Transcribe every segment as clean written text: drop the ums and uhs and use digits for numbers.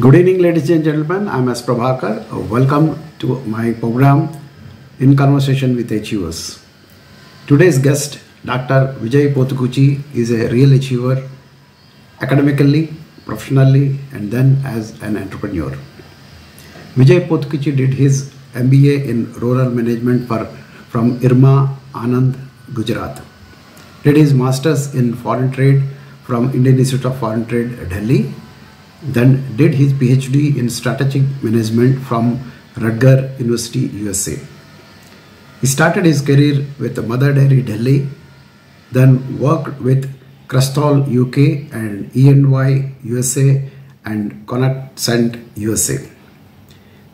Good evening, ladies and gentlemen. I am S. Prabhakar. Welcome to my program In Conversation with Achievers. Today's guest, Dr. Vijay Pothukuchi, is a real achiever academically, professionally, and then as an entrepreneur. Vijay Pothukuchi did his MBA in Rural Management from IRMA, Anand, Gujarat. Did his Masters in Foreign Trade from Indian Institute of Foreign Trade, Delhi. Then did his PhD in Strategic Management from Ratgar University, USA. He started his career with Mother Dairy, Delhi, then worked with Crestall, UK and EY, USA and Connaught Scent, USA.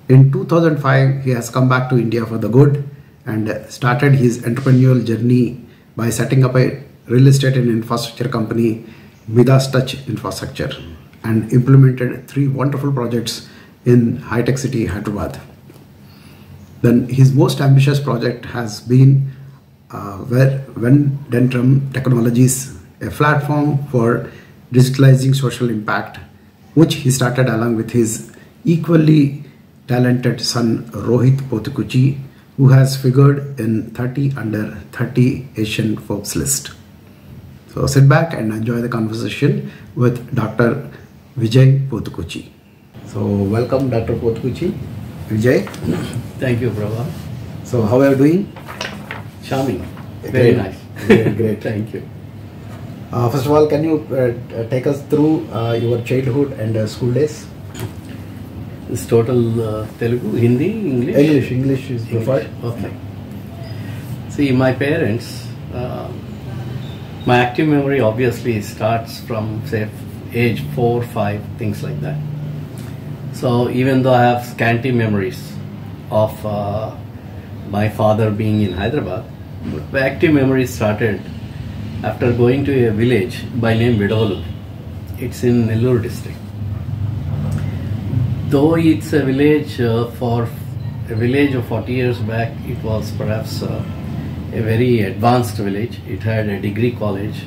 In 2005, he has come back to India for the good and started his entrepreneurial journey by setting up a real estate and infrastructure company, Midas Touch Infrastructure, and implemented 3 wonderful projects in high-tech city Hyderabad. Then his most ambitious project has been Verdentum Technologies, a platform for digitalizing social impact, which he started along with his equally talented son Rohit Pothukuchi, who has figured in 30 under 30 Asian Forbes list. So sit back and enjoy the conversation with Dr. Vijay Pothukuchi. So welcome, Dr. Pothukuchi. Vijay. Thank you, Prabha. So how are you doing? Charming. Very nice. Great. Thank you. First of all, can you take us through your childhood and school days? This total Telugu, Hindi, English? English is preferred. Okay. See, my parents, my active memory obviously starts from, say, age 4, 5, things like that. So even though I have scanty memories of my father being in Hyderabad, but my active memory started after going to a village by name Vidavalu. It's in Nellore district. Though it's a village of 40 years back, it was perhaps a very advanced village. It had a degree college,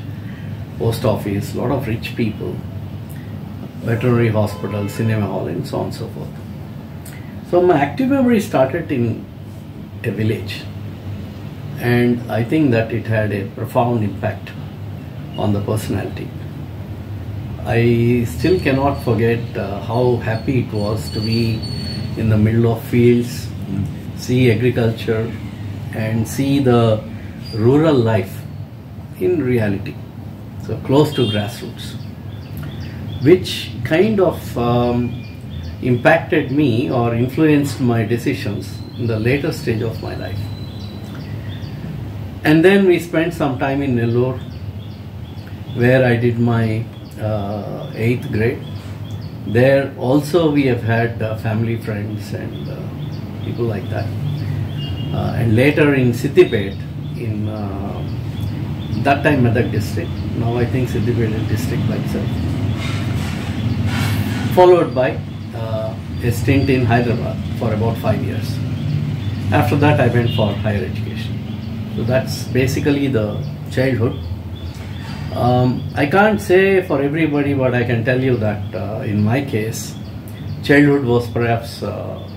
post office, lot of rich people, veterinary hospital, cinema hall, and so on and so forth. So my active memory started in a village, and I think that it had a profound impact on the personality. I still cannot forget how happy it was to be in the middle of fields, see agriculture and see the rural life in reality, so close to grassroots, which kind of impacted me or influenced my decisions in the later stage of my life. And then we spent some time in Nellore, where I did my 8th grade. There also we have had family friends and people like that. And later in Siddipet, in that time Medak district, now I think Siddipet is district by itself. Followed by a stint in Hyderabad for about 5 years. After that I went for higher education. So that's basically the childhood. I can't say for everybody, but I can tell you that in my case, childhood was perhaps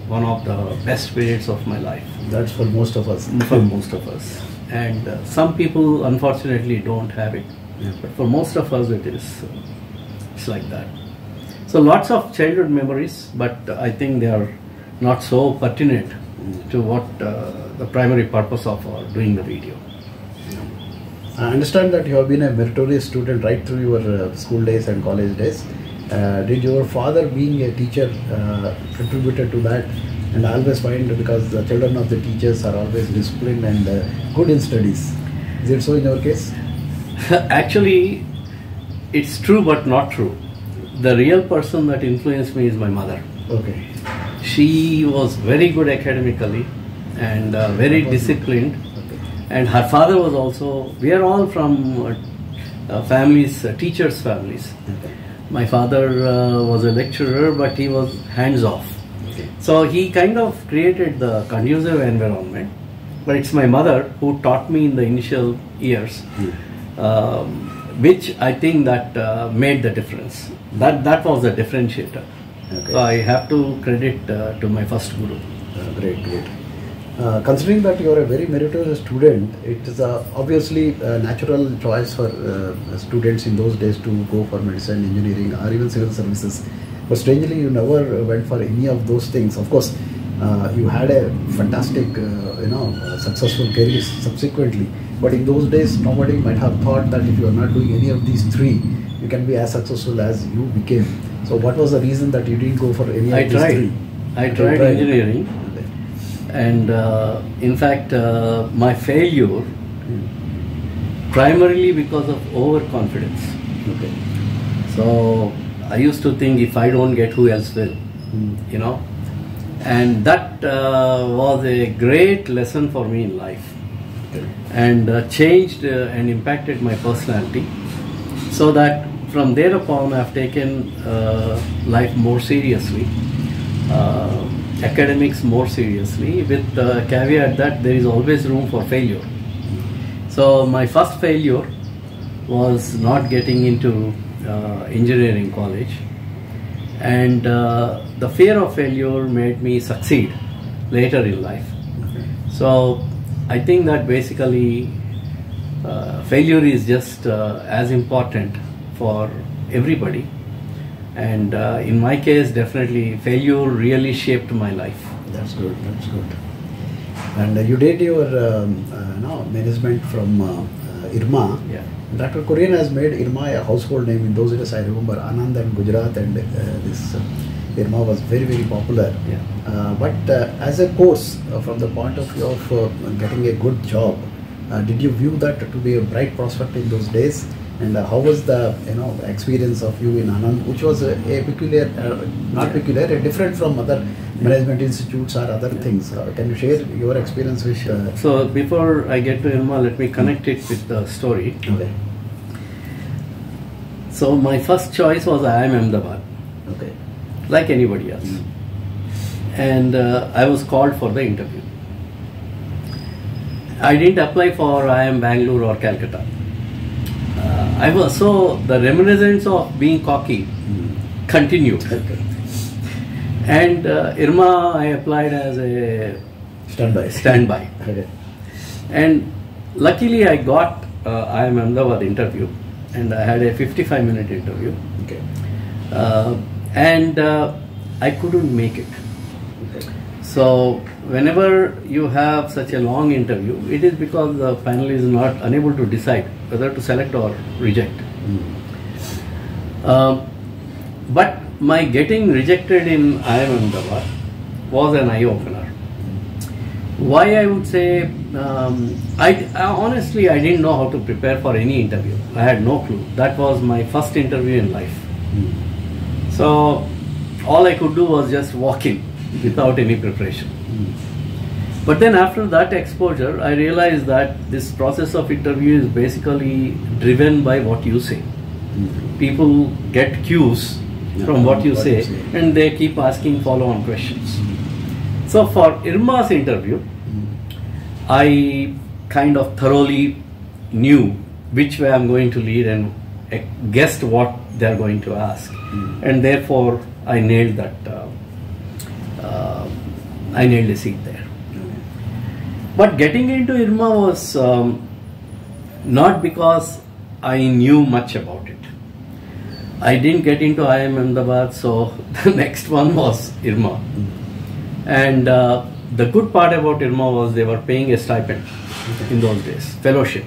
one of the best periods of my life. That's for most of us. For most of us. And some people unfortunately don't have it. Yeah. But for most of us it's like that. So lots of childhood memories, but I think they are not so pertinent to what the primary purpose of doing the video. I understand that you have been a meritorious student right through your school days and college days. Did your father, being a teacher, contributed to that? And I always find, because the children of the teachers are always disciplined and good in studies. Is it so in your case? Actually, it's true but not true. The real person that influenced me is my mother. Okay. She was very good academically and very disciplined. And her father was also, we are all from families, teachers' families. Okay. My father was a lecturer, but he was hands-off. Okay. So he kind of created the conducive environment. But it's my mother who taught me in the initial years, which I think that made the difference. That was the differentiator. Okay. So I have to credit to my first guru. Great, great. Considering that you are a very meritorious student, it is obviously a natural choice for students in those days to go for medicine, engineering, or even civil services. But strangely, you never went for any of those things. Of course, you had a fantastic, successful career subsequently. But in those days, nobody might have thought that if you are not doing any of these three, you can be as successful as you became. So, what was the reason that you didn't go for any of these three? I tried engineering, and in fact, my failure primarily because of overconfidence. Okay. So I used to think, if I don't get, who else will? And that was a great lesson for me in life, and changed and impacted my personality, so that from there upon I've taken life more seriously, academics more seriously, with the caveat that there is always room for failure. So my first failure was not getting into engineering college, and the fear of failure made me succeed later in life. So I think that basically failure is just as important for everybody, and in my case, definitely failure really shaped my life. That's good, that's good. And you did your management from IRMA. Yeah. Dr. Korean has made IRMA a household name. In those days, I remember Anand and Gujarat, and this IRMA was very, very popular. Yeah. But as a course, from the point of view of getting a good job, did you view that to be a bright prospect in those days? And how was the experience of you in Anand, which was a peculiar, different from other management institutes or other things? Can you share your experience with? So before I get to IRMA, let me connect it with the story. Okay. So my first choice was IIM Ahmedabad, Okay. like anybody else, and I was called for the interview. I didn't apply for IIM Bangalore or Calcutta. So the reminiscence of being cocky continued. Okay. And IRMA, I applied as a standby. Okay. And luckily I got IIM Ahmedabad interview, and I had a 55-minute interview. Okay. And I couldn't make it. Okay. So whenever you have such a long interview, it is because the panel is not unable to decide whether to select or reject. But my getting rejected in IIM Ahmedabad was an eye-opener. Why I would say, I honestly I didn't know how to prepare for any interview. I had no clue. That was my first interview in life. So all I could do was just walk in without any preparation. But then after that exposure, I realized that this process of interview is basically driven by what you say. People get cues from what you say, and they keep asking follow-on questions. So for IRMA's interview, I kind of thoroughly knew which way I'm going to lead and guessed what they're going to ask, and therefore I nailed that. I nailed a seat there. But getting into IRMA was not because I knew much about it. I didn't get into IIM Ahmedabad, so the next one was IRMA. And the good part about IRMA was they were paying a stipend in those days, fellowship.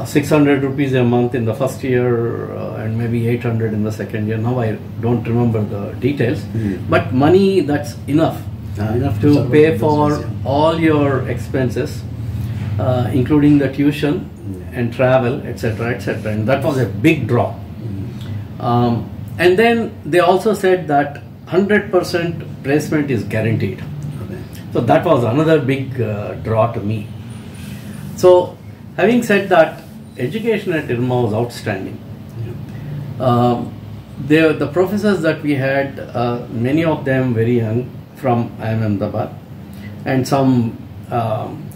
600 rupees a month in the first year and maybe 800 in the second year. Now I don't remember the details, but money that's enough to pay for all your expenses, including the tuition and travel, etc., etc. And that was a big draw. And then they also said that 100% placement is guaranteed. So that was another big draw to me. So having said that, education at IRMA was outstanding. The professors that we had, many of them very young, from IIM Ahmedabad, and some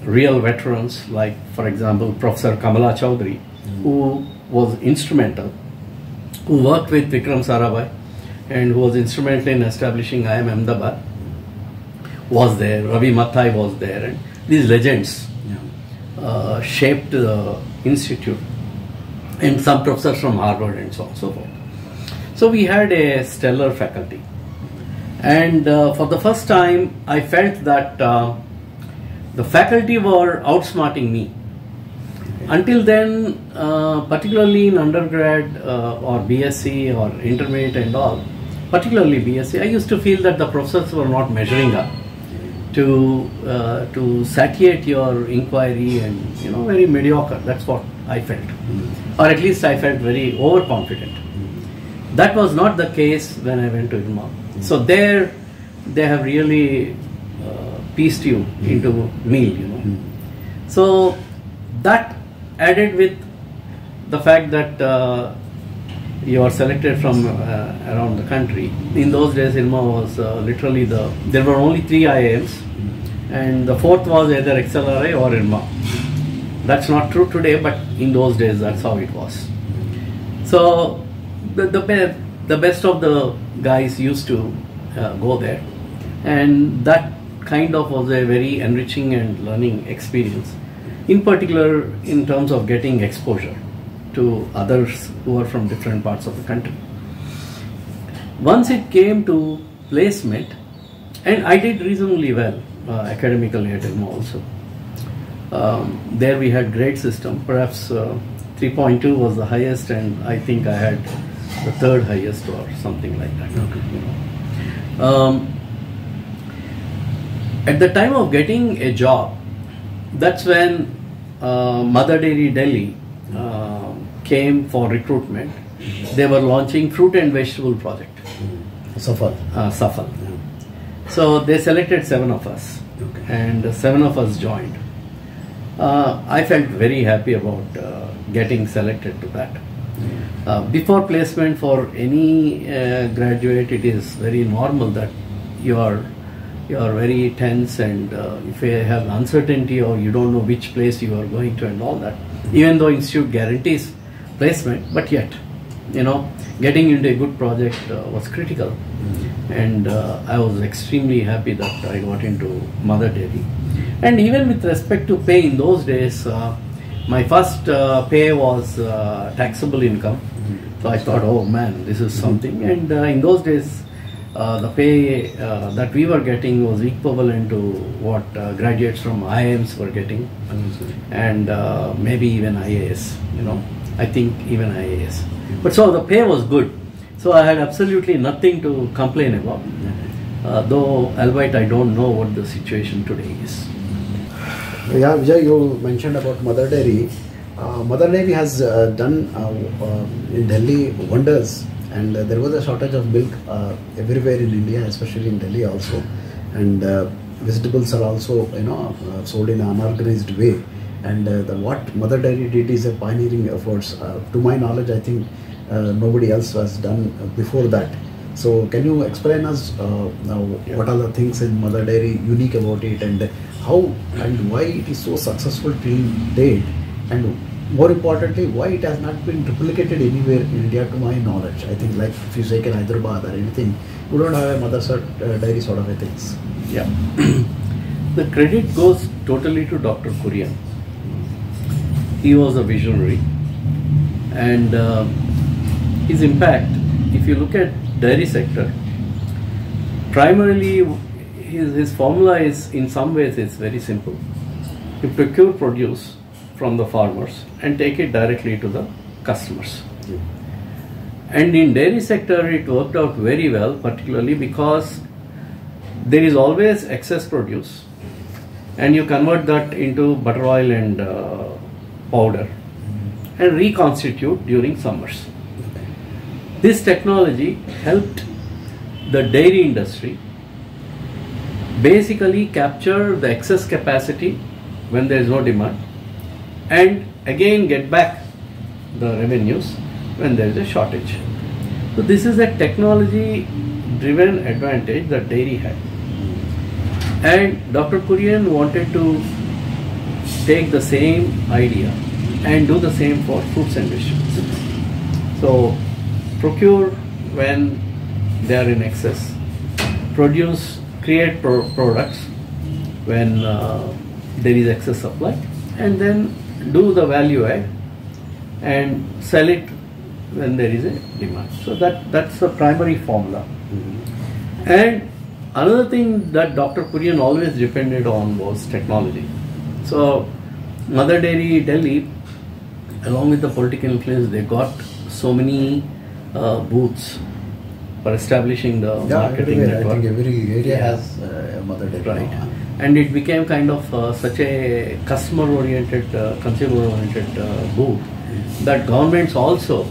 real veterans, like for example Professor Kamala Chowdhury, who was instrumental, who worked with Vikram Sarabhai and who was instrumental in establishing IRMA Ahmedabad, was there. Ravi Mathai was there, and these legends shaped the institute, and some professors from Harvard and so on and so forth. So we had a stellar faculty, and for the first time I felt that the faculty were outsmarting me. Until then, particularly in undergrad or BSc or intermediate and all, particularly BSc, I used to feel that the professors were not measuring up to satiate your inquiry, and very mediocre. That's what I felt, or at least I felt very overconfident. That was not the case when I went to IRMA. So there, they have really pieced you into meal, So that added with the fact that you are selected from around the country. In those days, IRMA was literally there were only 3 IIMs, and the 4th was either XLRI or IRMA. That's not true today, but in those days, that's how it was. So the best of the guys used to go there, and that kind of was a very enriching and learning experience, in particular in terms of getting exposure to others who are from different parts of the country. Once it came to placement, and I did reasonably well academically at IRMA also. There we had grade system, perhaps 3.2 was the highest, and I think I had the 3rd highest or something like that. At the time of getting a job, that's when Mother Dairy Delhi came for recruitment. They were launching fruit and vegetable project. Safal. Safal. So they selected 7 of us, and 7 of us joined. I felt very happy about getting selected to that. Before placement for any graduate, it is very normal that you are very tense, and if you have uncertainty or you don't know which place you are going to and all that, even though institute guarantees placement, but yet getting into a good project was critical. And I was extremely happy that I got into Mother Dairy. And even with respect to pay, in those days my first pay was taxable income. So I thought, oh man, this is something. And in those days the pay that we were getting was equivalent to what graduates from IIMs were getting, and maybe even IAS, I think even IAS. But so the pay was good. So I had absolutely nothing to complain about, though albeit I don't know what the situation today is. Yeah, Vijay, you mentioned about Mother Dairy. Mother Dairy has done in Delhi wonders, and there was a shortage of milk everywhere in India, especially in Delhi also. And vegetables are also sold in an unorganized way. And what Mother Dairy did is a pioneering efforts. To my knowledge, I think nobody else has done before that. So can you explain us what are the things in Mother Dairy unique about it, and how and why it is so successful till date, and more importantly, why it has not been replicated anywhere in India to my knowledge? I think like if you say in Hyderabad or anything, we don't have a Mother Dairy sort of a things. Yeah. The credit goes totally to Dr. Kurian. He was a visionary, and his impact, if you look at dairy sector, primarily his formula is, in some ways, it's very simple. You procure produce from the farmers and take it directly to the customers. And in dairy sector, it worked out very well, particularly because there is always excess produce, and you convert that into butter oil and powder and reconstitute during summers. This technology helped the dairy industry basically capture the excess capacity when there is no demand, and again get back the revenues when there is a shortage. So this is a technology driven advantage that dairy had, and Dr. Kurian wanted to take the same idea and do the same for fruits and vegetables. So procure when they are in excess, create products when there is excess supply, and then do the value add and sell it when there is a demand. So that's the primary formula. And another thing that Dr. Kurian always depended on was technology. So Mother Dairy Delhi, along with the political influence, they got so many booths for establishing the marketing network. I think every area has a Mother Dairy. Right. And it became kind of such a customer-oriented, consumer-oriented booth that governments also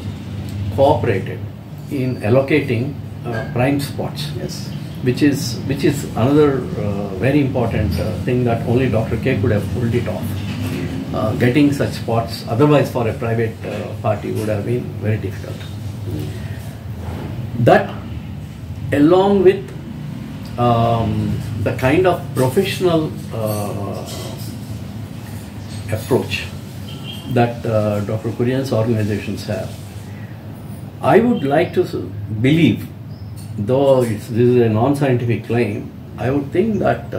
cooperated in allocating prime spots. Yes. Which is another very important thing that only Dr. K could have pulled it off. Getting such spots, otherwise for a private party, would have been very difficult. That, along with the kind of professional approach that Dr. Kurian's organizations have, I would like to believe, though this is a non-scientific claim, I would think that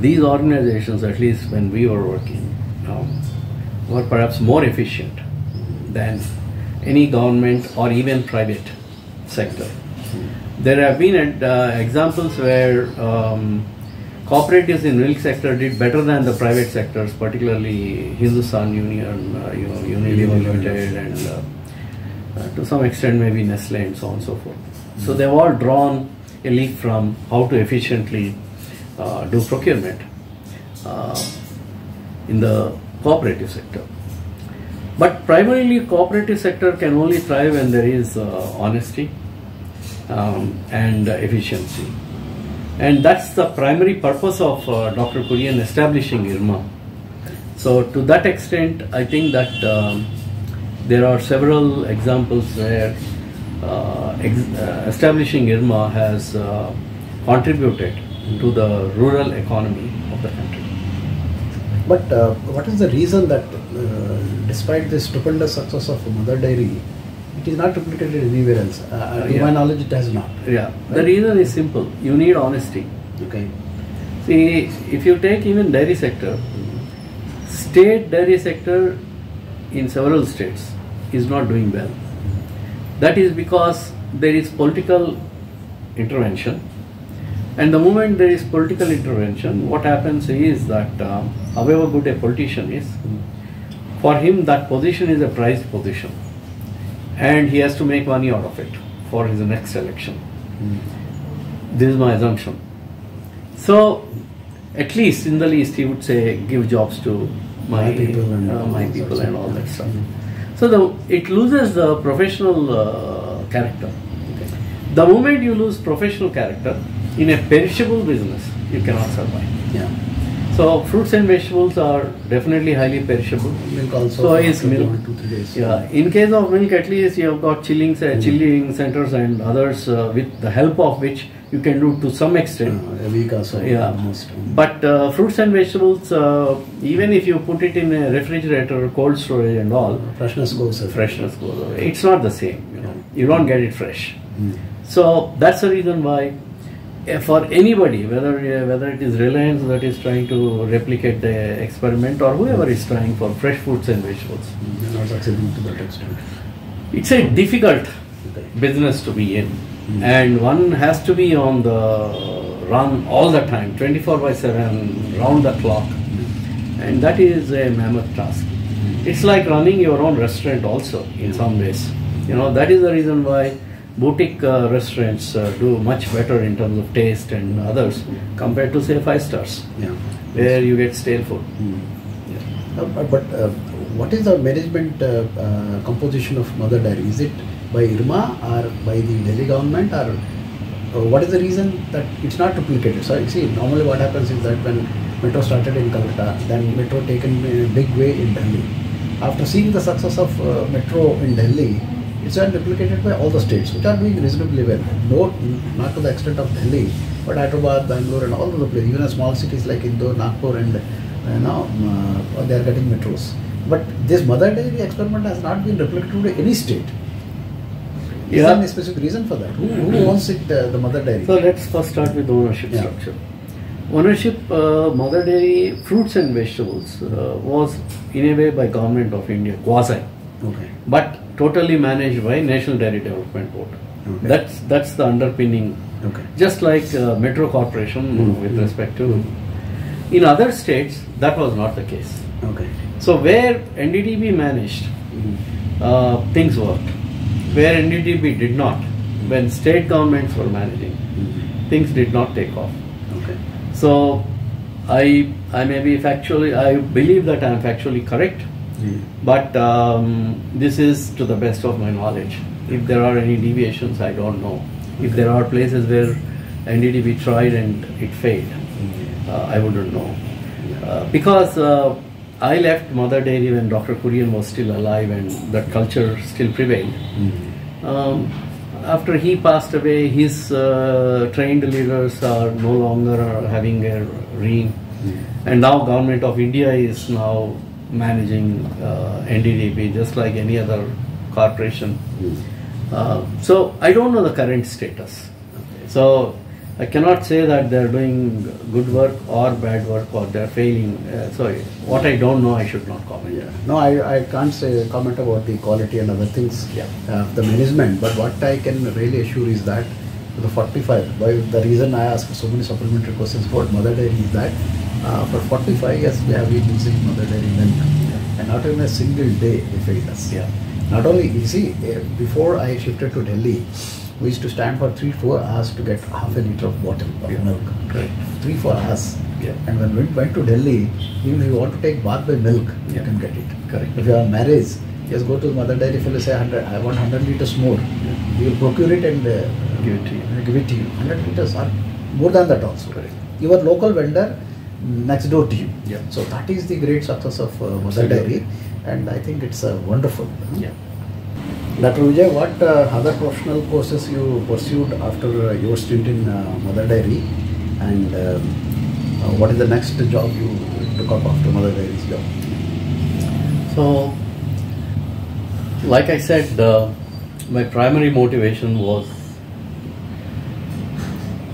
these organizations, at least when we were working, were perhaps more efficient than any government or even private sector. There have been examples where cooperatives in milk sector did better than the private sectors, particularly Hindustan Union, Unilever Limited, and to some extent maybe Nestle and so on and so forth. So they've all drawn a leaf from how to efficiently do procurement in the cooperative sector. But primarily cooperative sector can only thrive when there is honesty and efficiency. And that's the primary purpose of Dr. Kurian establishing IRMA. So to that extent, I think that there are several examples where establishing IRMA has contributed to the rural economy of the country. But what is the reason that despite the stupendous success of Mother Dairy, it is not replicated anywhere else? To my knowledge, it has not. Yeah, right? The reason is simple. You need honesty. Okay. See, if you take even dairy sector, state dairy sector in several states is not doing well. That is because there is political intervention, and the moment there is political intervention, what happens is that however good a politician is, for him that position is a prized position, and he has to make money out of it for his next election. This is my assumption. So at least, in the least, he would say, give jobs to my people and all that stuff. So it loses the professional character. Okay. The moment you lose professional character in a perishable business, you cannot survive. Yeah. So fruits and vegetables are definitely highly perishable. Milk also. So is milk. 2-3 days. Yeah. In case of milk, at least you have got chilling centers and others with the help of which you can do to some extent. A week or so. Yeah. Almost. But fruits and vegetables, even if you put it in a refrigerator, cold storage and all, freshness goes away. Freshness goes away. It's not the same. You don't get it fresh. So that's the reason why, for anybody, whether it is Reliance that is trying to replicate the experiment or whoever is trying for fresh fruits and vegetables, not succeeding to that extent. It's a difficult business to be in, and one has to be on the run all the time, 24/7, round the clock, and that is a mammoth task. It's like running your own restaurant also in some ways. That is the reason why boutique restaurants do much better in terms of taste and others compared to say 5 stars, where you get stale food. But what is the management composition of Mother Dairy? Is it by IRMA or by the Delhi government, or what is the reason that it's not replicated? So you see, normally what happens is that when Metro started in Calcutta, then Metro taken a big way in Delhi. After seeing the success of Metro in Delhi, it's been replicated by all the states, which are doing reasonably well. No, not to the extent of Delhi, but Hyderabad, Bangalore, and all of the places. Even small cities like Indore, Nagpur, and now they are getting metros. But this Mother Dairy experiment has not been replicated to any state. Is there any specific reason for that? Who owns it, the mother dairy? So let's first start with the ownership structure. Ownership, mother dairy, fruits and vegetables was in a way by Government of India, quasi, but totally managed by National Dairy Development Board. That's the underpinning. Just like Metro Corporation with respect to. In other states, that was not the case. So where NDDB managed, things worked. Where NDDB did not, when state governments were managing, things did not take off. So I may be factually, I believe that I am factually correct, but this is to the best of my knowledge. If there are any deviations, I don't know. If there are places where NDDB tried and it failed, I wouldn't know. Because I left Mother Dairy when Dr. Kurian was still alive and that culture still prevailed. After he passed away, his trained leaders are no longer having a reign. And now Government of India is now managing NDDB just like any other corporation. So I don't know the current status. So I cannot say that they are doing good work or bad work or they are failing. Sorry, what I don't know I should not comment. No, I can't say comment about the quality and other things of the management, but what I can really assure is that the 45, the reason I ask so many supplementary questions about Mother Dairy is that for 45 years we have been using Mother Dairy milk and not even a single day they failed us. Not only, you see, before I shifted to Delhi, we used to stand for 3-4 hours to get half a liter of bottle of milk. 3-4 hours. And when we went to Delhi, even if you want to take bath by milk, you can get it. If you are married, just go to the Mother Dairy, fellow say 100, I want 100 liters more. We will procure it and give it to you. 100 liters or more than that also. Your local vendor next door to you. So that is the great success of Mother Dairy, and I think it's wonderful. Dr. Vijay, what other professional courses you pursued after your stint in Mother Dairy, and what is the next job you took up after Mother Dairy's job? So, like I said, my primary motivation was,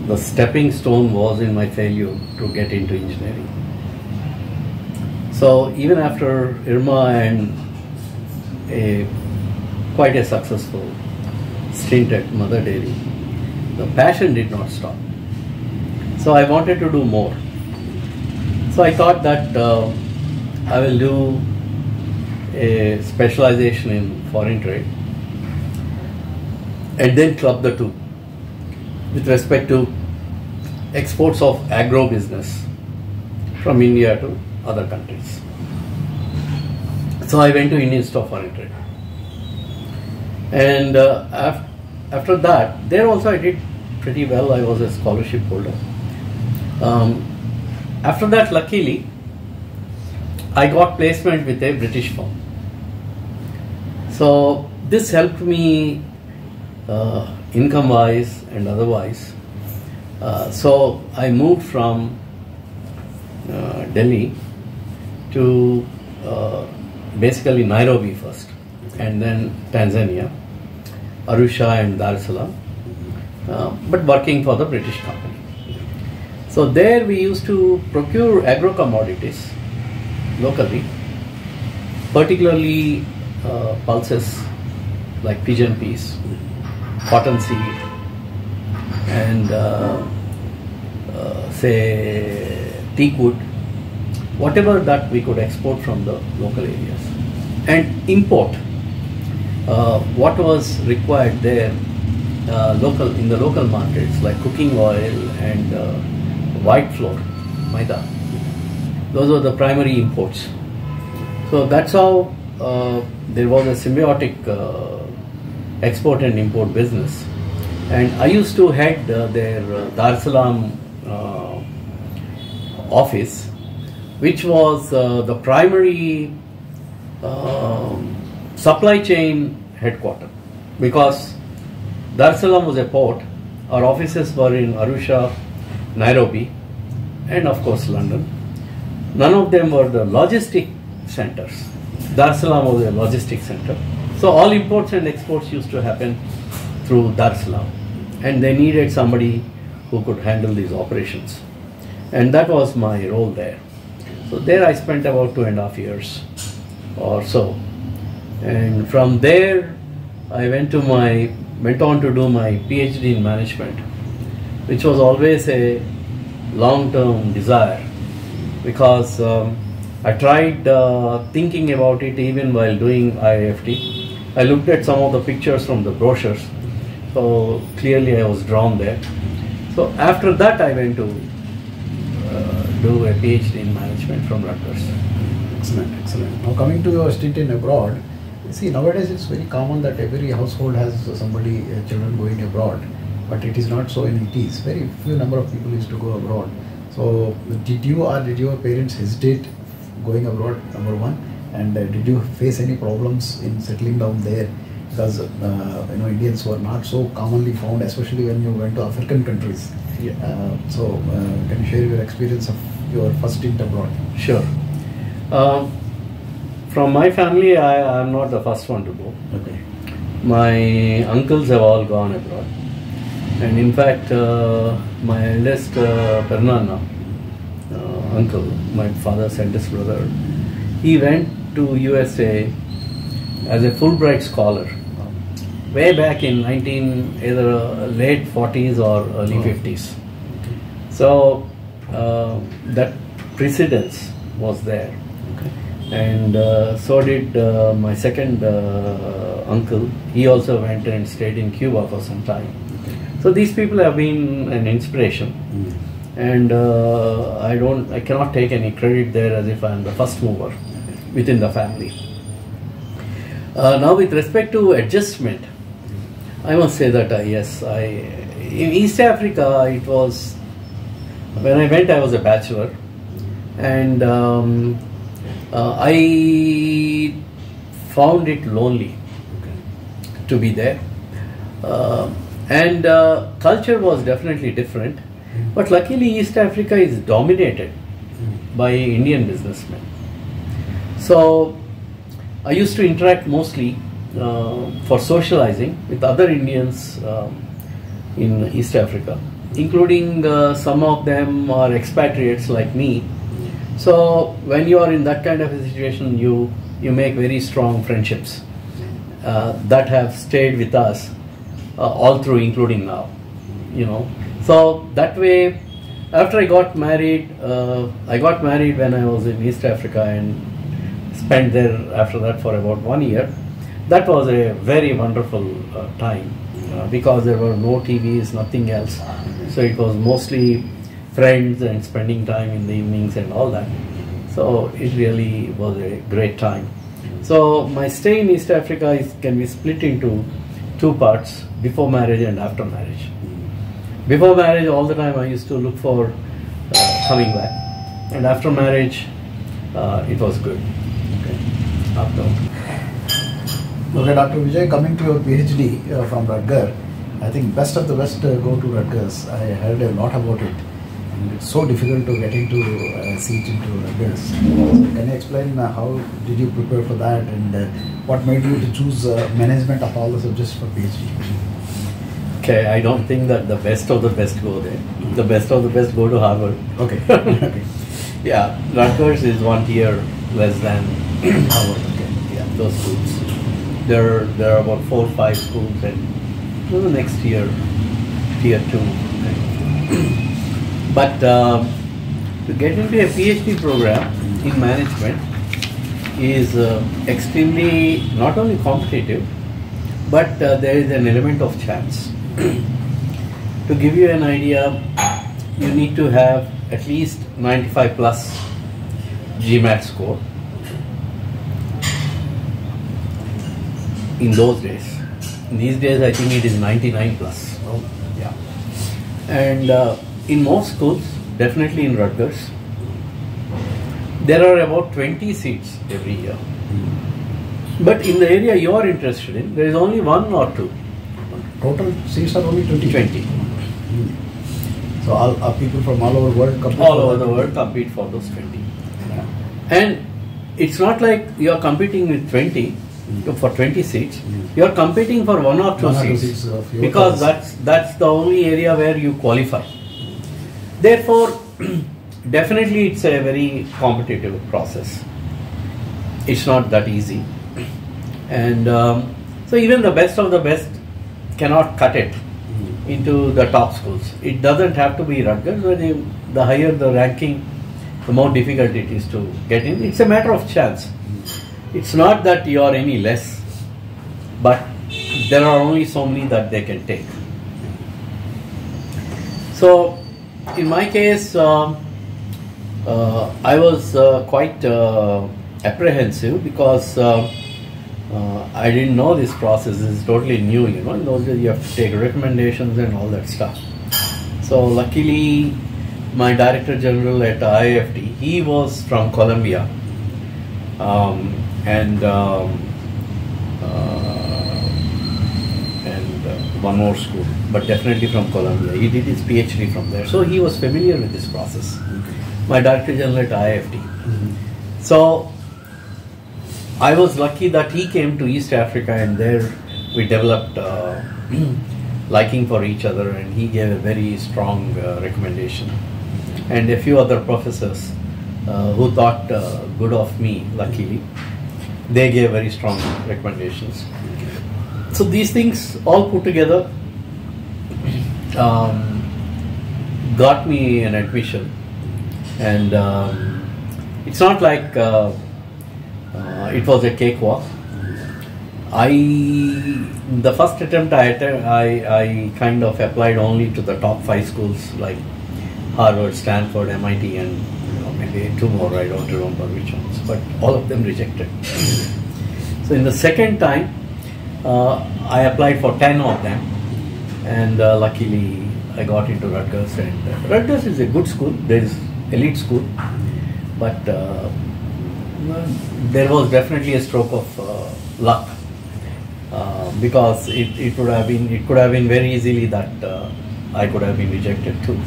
the stepping stone was in my failure to get into engineering. So even after IRMA and quite a successful stint at Mother Dairy, the passion did not stop. So I wanted to do more. So I thought that I will do a specialization in foreign trade and then club the two with respect to exports of agro business from India to other countries. So I went to Indian Institute of Foreign Trade. And after that, there also I did pretty well. I was a scholarship holder. After that, luckily, I got placement with a British firm. So this helped me income-wise and otherwise. So I moved from Delhi to basically Nairobi first, and then Tanzania, Arusha and Dar es Salaam, but working for the British company. So there we used to procure agro commodities locally, particularly pulses like pigeon peas, cotton seed, and say teak wood, whatever that we could export from the local areas, and import what was required there in the local markets, like cooking oil and white flour, maida. Those were the primary imports. So that's how there was a symbiotic export and import business. And I used to head their Dar es Salaam office, which was the primary supply chain headquarter, because Dar es Salaam was a port. Our offices were in Arusha, Nairobi, and of course London. None of them were the logistic centers. Dar es Salaam was a logistic center. So all imports and exports used to happen through Darsalam, and they needed somebody who could handle these operations, and that was my role there. So there I spent about 2.5 years or so, and from there I went on to do my PhD in management, which was always a long-term desire, because I tried thinking about it even while doing IIFT. I looked at some of the pictures from the brochures, so clearly I was drawn there. So after that I went to do a PhD in management from Rutgers. Excellent, excellent. Now coming to your stint in abroad, see, nowadays it's very common that every household has somebody, children going abroad, but it is not so in it is. Very few number of people used to go abroad. So did you or did your parents hesitate going abroad, number one? And did you face any problems in settling down there? Because Indians were not so commonly found, especially when you went to African countries. Yeah. So can you share your experience of your first stint abroad? Sure. From my family, I am not the first one to go. Okay. My uncles have all gone abroad, and in fact, my eldest Pernana uncle, my father's eldest brother, he went to USA as a Fulbright scholar way back in either late 40s or early 50s. So that precedence was there. And so did my second uncle. He also went and stayed in Cuba for some time. So these people have been an inspiration, and I cannot take any credit there as if I am the first mover within the family. Now, with respect to adjustment, I must say that yes, in East Africa, it was, when I went, I was a bachelor, and I found it lonely to be there, and culture was definitely different, but luckily East Africa is dominated by Indian businessmen. So I used to interact mostly for socializing with other Indians in East Africa, including some of them are expatriates like me. So when you are in that kind of a situation, you make very strong friendships that have stayed with us all through, including now. So that way, after I got married when I was in East Africa and spent there after that for about 1 year. That was a very wonderful time because there were no TVs, nothing else. So it was mostly friends and spending time in the evenings and all that. So it really was a great time. So my stay in East Africa can be split into two parts: before marriage and after marriage. Before marriage, all the time I used to look for coming back, and after marriage, it was good. Okay, Dr. Vijay, coming to your PhD from Ratgar, I think best of the best go to Ratgars. I heard a lot about it, and it's so difficult to get into seat into Ratgars. So can you explain how did you prepare for that, and what made you to choose management of all the subjects for PhD? Okay, I don't think that the best of the best go there. The best of the best go to Harvard. Okay. Okay. Yeah, Rutgers is 1 tier less than Harvard. Okay. Yeah, those schools. There are about 4 or 5 schools, and the next tier 2. But to get into a PhD program in management is extremely not only competitive, but there is an element of chance. To give you an idea, you need to have at least 95 plus GMAT score in those days. In these days, I think it is 99 plus. Oh. Yeah. And in most schools, definitely in Rutgers, there are about 20 seats every year. But in the area you are interested in, there is only 1 or 2. Total seats are only 20? 20. So all people from all over the world compete? All over the world compete for those 20. Yeah. And it's not like you are competing with 20. for 20 seats, you are competing for one or two seats because that's the only area where you qualify. Therefore, definitely it's a very competitive process. It's not that easy, and so even the best of the best cannot cut it into the top schools. It doesn't have to be Rutgers. The higher the ranking, the more difficult it is to get in. It's a matter of chance. It's not that you are any less, but there are only so many that they can take. So, in my case, I was quite apprehensive because I didn't know this process. This is totally new, you know. In those days, you have to take recommendations and all that stuff. So, luckily, my Director General at IIFT, he was from Columbia, and one more school, but definitely from Columbia. He did his PhD from there, so he was familiar with this process. My Director General at IIFT. So I was lucky that he came to East Africa, and there we developed liking for each other, and he gave a very strong recommendation. And a few other professors who thought good of me, luckily, they gave very strong recommendations. So these things all put together got me an admission, and it's not like it was a cakewalk. The first attempt I kind of applied only to the top 5 schools like Harvard, Stanford, MIT, and maybe 2 more. I don't remember which ones, but all of them rejected. So in the second time, I applied for 10 of them, and luckily I got into Rutgers. And Rutgers is a good school. There is elite school, but there was definitely a stroke of luck, because it could have been very easily that I could have been rejected too.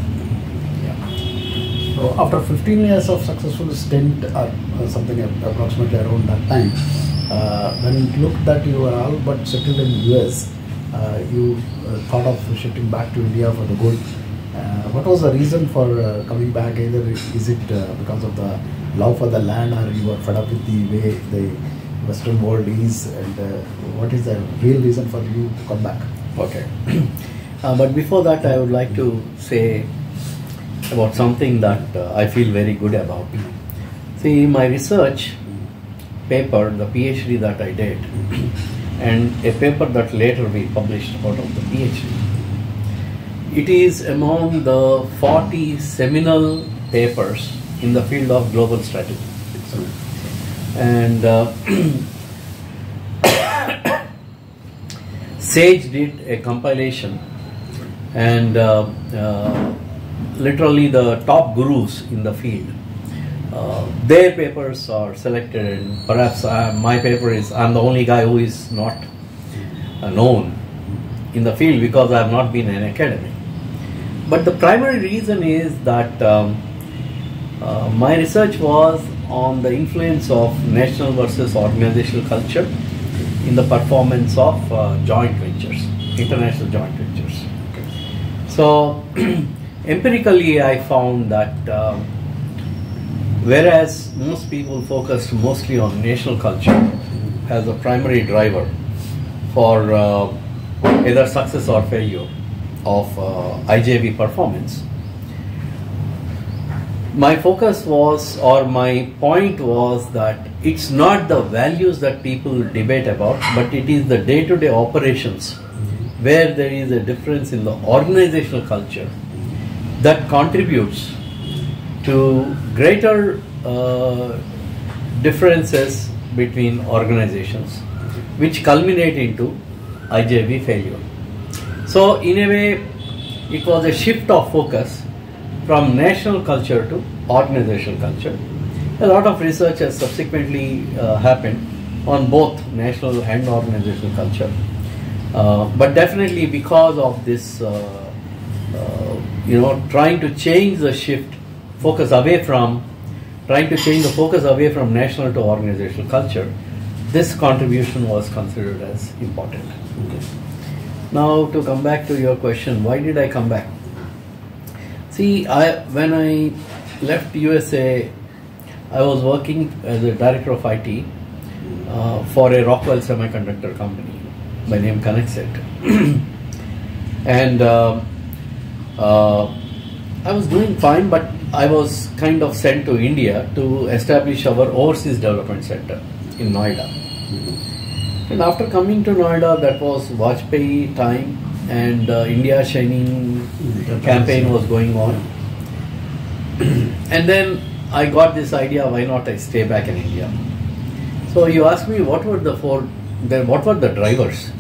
So after 15 years of successful stint, or something approximately around that time, when you looked that you were all but settled in US, you thought of shifting back to India for the good. What was the reason for coming back? Either is it because of the love for the land, or you were fed up with the way the Western world is, and what is the real reason for you to come back? Okay. But before that, I would like to say about something that I feel very good about. See, my research paper, the PhD that I did, and a paper that later we published out of the PhD, it is among the 40 seminal papers in the field of global strategy. And SAGE did a compilation, and literally the top gurus in the field, their papers are selected, and perhaps my paper is, I'm the only guy who is not known in the field because I have not been an academic. But the primary reason is that my research was on the influence of national versus organizational culture in the performance of joint ventures, international joint ventures. So empirically I found that whereas most people focused mostly on national culture as a primary driver for either success or failure of IJV performance, my focus was, or my point was, that it's not the values that people debate about, but it is the day-to-day operations where there is a difference in the organizational culture that contributes to greater differences between organizations, which culminate into IJV failure. So in a way, it was a shift of focus from national culture to organizational culture. A lot of research has subsequently happened on both national and organizational culture. But definitely because of this, trying to change the shift, trying to change the focus away from national to organizational culture, this contribution was considered as important. Okay. Now to come back to your question, why did I come back? See, when I left USA, I was working as a director of IT for a Rockwell semiconductor company by name Connexet. And I was doing fine, but I was kind of sent to India to establish our overseas development center in Noida. And after coming to Noida, that was Vajpayee time, and India Shining campaign was going on. And then I got this idea, why not I stay back in India? So you asked me what were the drivers?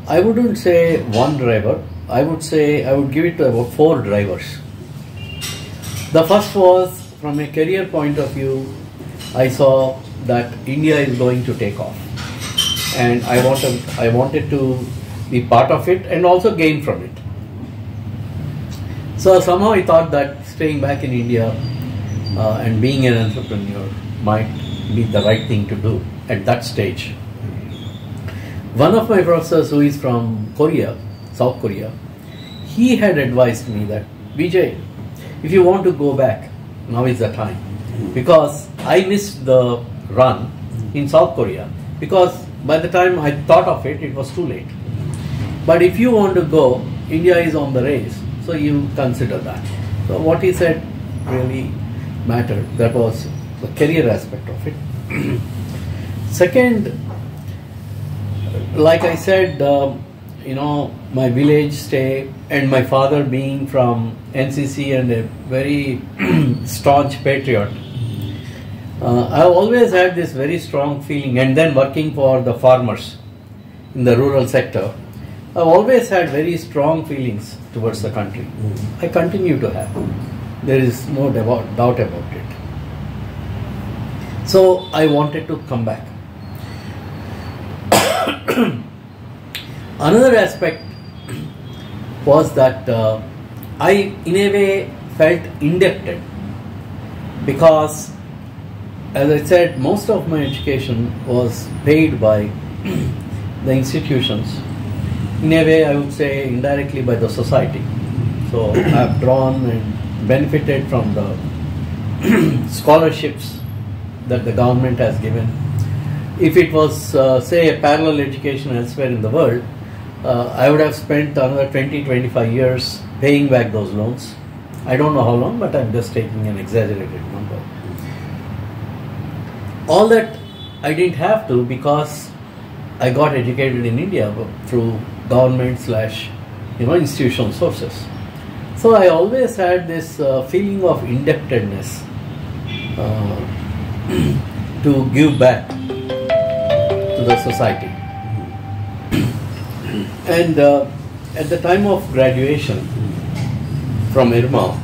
I wouldn't say one driver. I would give it to about 4 drivers. The first was, from a career point of view, I saw that India is going to take off, and I wanted to be part of it and also gain from it. So somehow I thought that staying back in India and being an entrepreneur might be the right thing to do at that stage. One of my professors, who is from Korea, South Korea, he had advised me that, Vijay, if you want to go back, now is the time. Because I missed the run in South Korea, because by the time I thought of it, it was too late. But if you want to go, India is on the race, so you consider that. So what he said really mattered. That was the career aspect of it. Second, like I said, my village stay and my father being from NCC and a very staunch patriot, I always had this very strong feeling, and then working for the farmers in the rural sector, I've always had very strong feelings towards the country. I continue to have. There is no doubt about it. So I wanted to come back. Another aspect was that I, in a way, felt indebted, because, as I said, most of my education was paid by the institutions. In a way, I would say indirectly by the society. So I have drawn and benefited from the scholarships that the government has given. If it was, say, a parallel education elsewhere in the world, I would have spent another 20-25 years paying back those loans. I don't know how long, but I'm just taking an exaggerated number. All that I didn't have to, because I got educated in India through government / institutional sources. So I always had this feeling of indebtedness to give back to the society. And at the time of graduation from IRMA,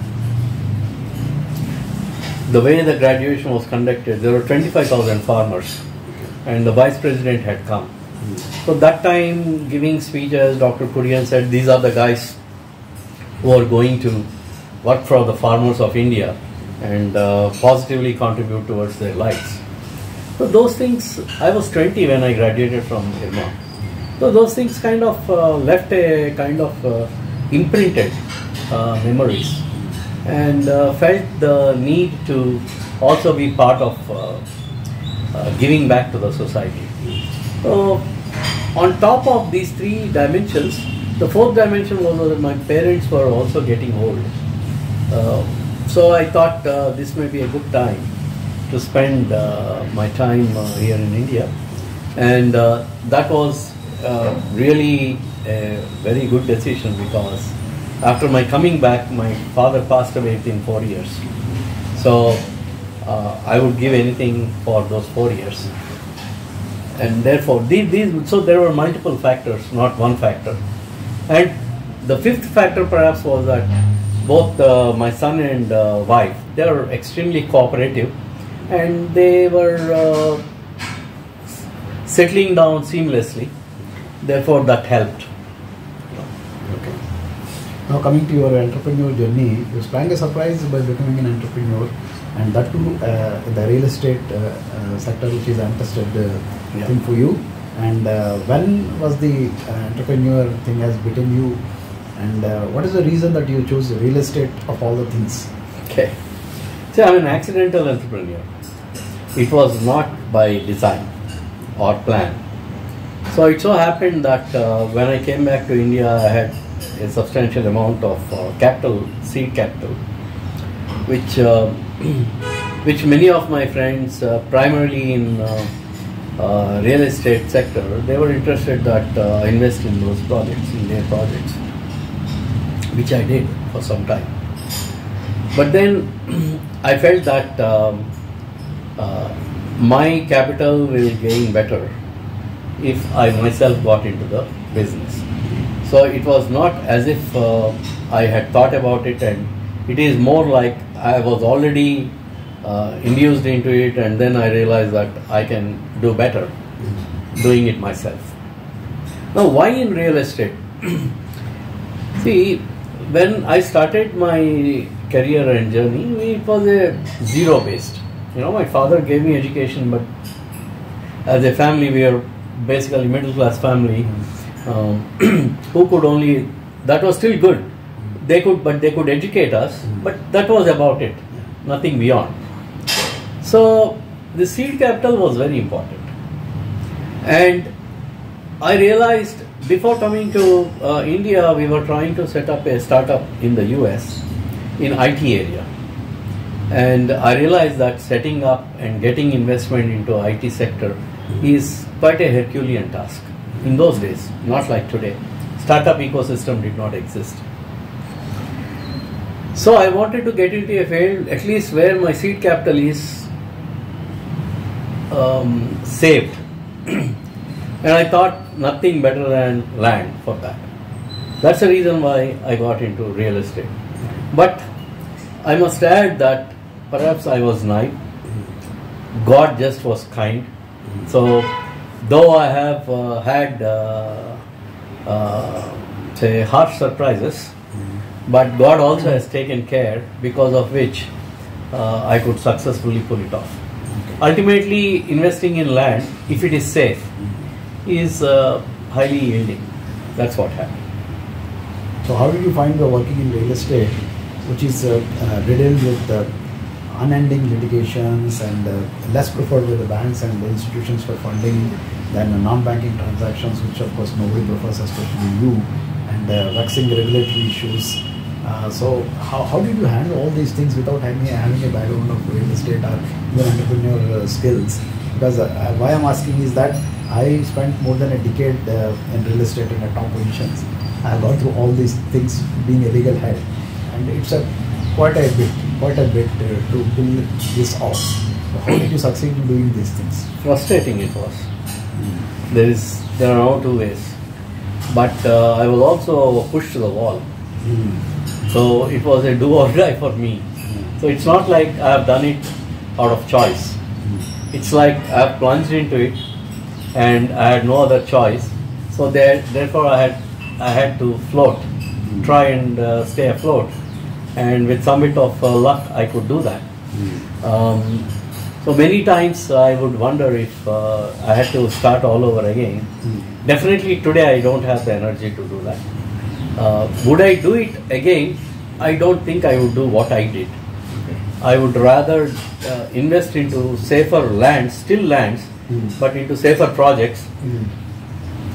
the way the graduation was conducted, there were 25,000 farmers, and the vice president had come. So that time, giving speeches, Dr. Kurian said, these are the guys who are going to work for the farmers of India and positively contribute towards their lives. So those things, I was 20 when I graduated from IRMA. So those things kind of left a kind of imprinted memories, and felt the need to also be part of giving back to the society. So on top of these 3 dimensions, the 4th dimension was that my parents were also getting old. So I thought this may be a good time to spend my time here in India, and that was really a very good decision, because after my coming back, my father passed away within 4 years. So I would give anything for those 4 years. And therefore, so there were multiple factors, not one factor. And the 5th factor perhaps was that both my son and wife, they were extremely cooperative, and they were settling down seamlessly. Therefore, that helped. Okay. Now coming to your entrepreneurial journey, you sprang a surprise by becoming an entrepreneur, and that too in the real estate sector, which is untested thing for you. And when was the entrepreneur thing has bitten you? And what is the reason that you chose real estate of all the things? Okay. See, I'm an accidental entrepreneur. It was not by design or plan. So it so happened that when I came back to India, I had a substantial amount of capital, seed capital, which which many of my friends, primarily in real estate sector, they were interested that I invest in those projects, in their projects, which I did for some time. But then I felt that my capital will gain better if I myself got into the business. So it was not as if I had thought about it, and it is more like I was already induced into it, and then I realized that I can do better doing it myself. Now, why in real estate? See, when I started my career and journey, it was a zero based. You know, my father gave me education, but as a family, we are basically middle class family who could only, that was still good. They could educate us, but that was about it, nothing beyond. So the seed capital was very important, and I realized before coming to India, we were trying to set up a startup in the US in IT area, and I realized that setting up and getting investment into IT sector is quite a Herculean task in those days, not like today. Startup ecosystem did not exist. So I wanted to get into a field at least where my seed capital is saved. And I thought nothing better than land for that. That's the reason why I got into real estate. But I must add that perhaps I was naive. God just was kind. So though I have had say harsh surprises, but God also has taken care, because of which I could successfully pull it off. Ultimately, investing in land, if it is safe, is highly yielding. That's what happened. So how did you find the working in real estate, which is riddled with unending litigations and less preferred with the banks and the institutions for funding than the non-banking transactions, which of course nobody prefers, especially you, and vexing regulatory issues. So how did you handle all these things without having a background of real estate or even entrepreneurial skills? Because why I'm asking is that I spent more than a decade in real estate in the top positions. I have gone through all these things being a legal head, and it's quite a bit to pull this off. So how did you succeed in doing these things? Frustrating it was. There are no two ways. But I was also pushed to the wall. So it was a do or die for me. So it's not like I have done it out of choice. It's like I have plunged into it and I had no other choice. So therefore I had to float, try and stay afloat. And with some bit of luck, I could do that. So many times I would wonder if I had to start all over again. Definitely today I don't have the energy to do that. Would I do it again? I don't think I would do what I did. I would rather invest into safer lands, still lands, but into safer projects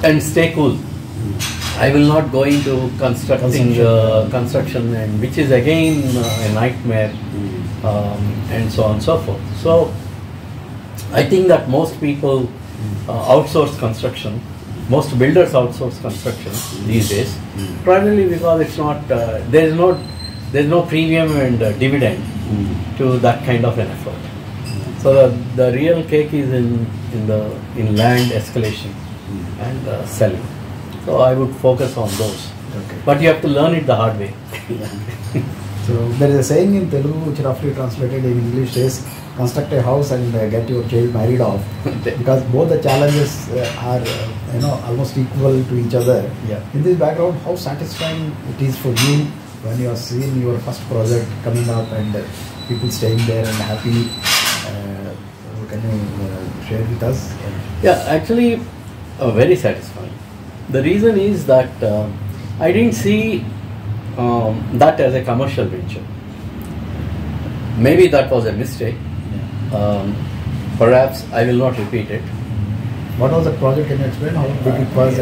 and stay cool. I will not go into construction, and which is again a nightmare, and so on and so forth. So I think that most people outsource construction. Most builders outsource construction these days, primarily because it's not there's no premium and dividend to that kind of an effort. So the real cake is in land escalation and selling. So I would focus on those. Okay. But you have to learn it the hard way. So there is a saying in Telugu which roughly translated in English says, construct a house and get your child married off, because both the challenges are almost equal to each other. Yeah. In this background, how satisfying it is for you when you are seeing your first project coming up and people staying there and happy? Can you share with us? Yeah, actually, very satisfying. The reason is that I didn't see that as a commercial venture. Maybe that was a mistake. Perhaps I will not repeat it. What was the project? Can you explain how big it was?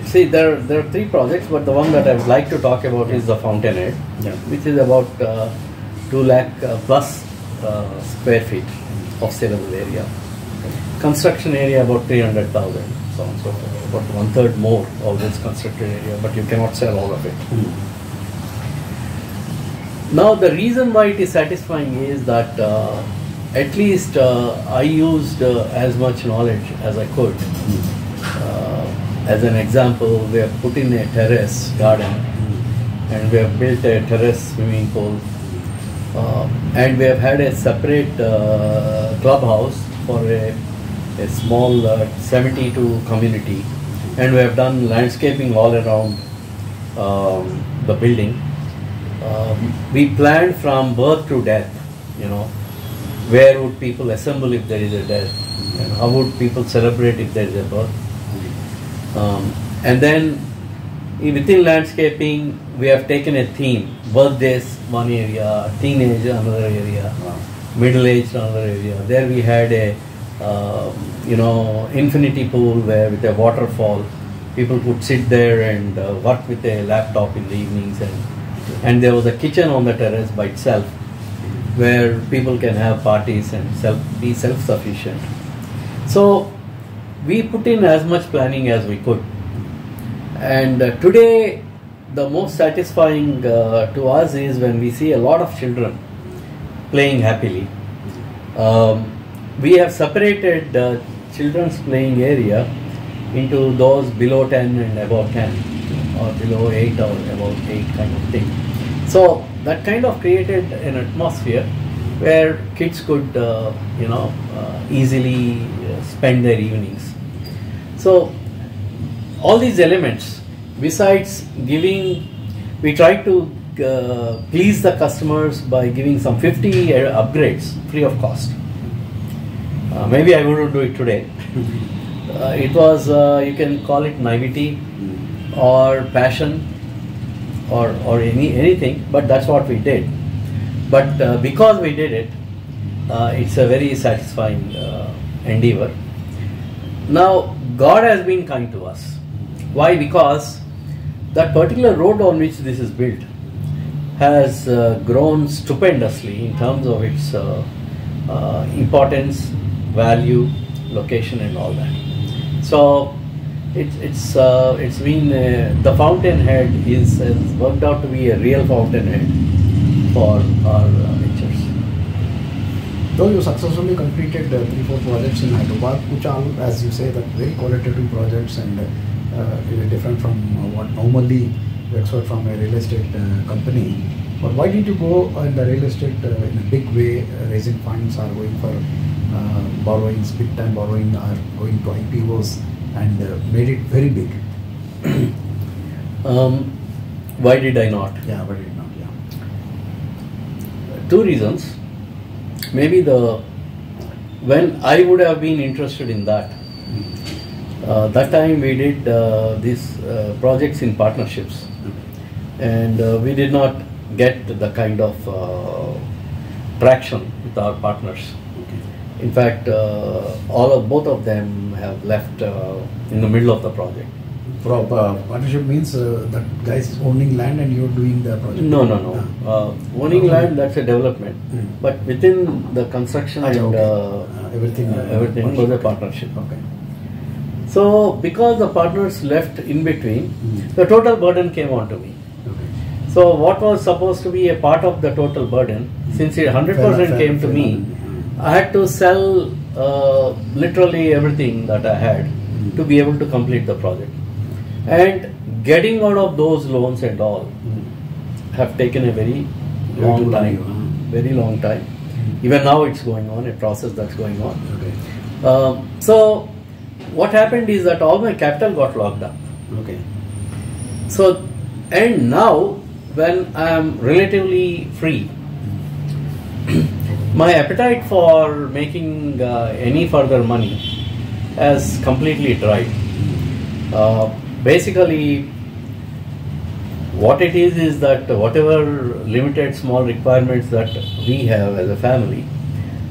See, there are 3 projects, but the one that I would like to talk about is the Fountainhead, which is about 2 lakh plus square feet of saleable area. Construction area about 300,000, so on and so forth. About 1/3 more of this constructed area, but you cannot sell all of it. Now, the reason why it is satisfying is that at least I used as much knowledge as I could. As an example, we have put in a terrace garden, and we have built a terrace swimming pool, and we have had a separate clubhouse for a small 72 community, and we have done landscaping all around the building. We planned from birth to death, where would people assemble if there is a death, and how would people celebrate if there is a birth. And then within landscaping, we have taken a theme: birthdays one area, teenage another area, middle-aged another area. There we had a infinity pool where with a waterfall, people could sit there and work with a laptop in the evenings, and there was a kitchen on the terrace by itself where people can have parties and be self-sufficient. So we put in as much planning as we could, and today the most satisfying to us is when we see a lot of children playing happily. We have separated children's playing area into those below 10 and above 10, or below 8 or above 8 kind of thing. So that kind of created an atmosphere where kids could easily spend their evenings. So all these elements, besides giving, we tried to please the customers by giving some 50 upgrades free of cost. Maybe I wouldn't do it today. It was, you can call it naivety or passion or anything, but that's what we did. But because we did it, it's a very satisfying endeavor. Now, God has been kind to us. Why? Because that particular road on which this is built has grown stupendously in terms of its importance, value, location, and all that. So it's been the Fountainhead has worked out to be a real Fountainhead for our lectures. Though you successfully completed 3-4 projects in Hyderabad, which are, as you say, that very qualitative projects and different from what normally you expect from a real estate company. But why did you go in the real estate in a big way, raising funds or going for borrowings, big time borrowing, or going to IPOs and made it very big? Why did I not? Yeah, why did you not? Yeah. 2 reasons. Maybe when I would have been interested in that, that time we did these projects in partnerships, and we did not get the kind of traction with our partners. In fact, both of them have left in the middle of the project. Partnership means that guys is owning land and you're doing the project? No. Owning land, that's a development. But within the construction and everything was a partnership. Okay. So, because the partners left in between, the total burden came on to me. Okay. So, what was supposed to be a part of the total burden, since it 100% came to me, I had to sell literally everything that I had to be able to complete the project. And getting out of those loans and all have taken a very long time. Even now it's going on, a process that's going on. Okay. So what happened is that all my capital got locked up. Okay. So, and now when I am relatively free, my appetite for making any further money has completely dried. Basically, what it is that whatever limited small requirements that we have as a family,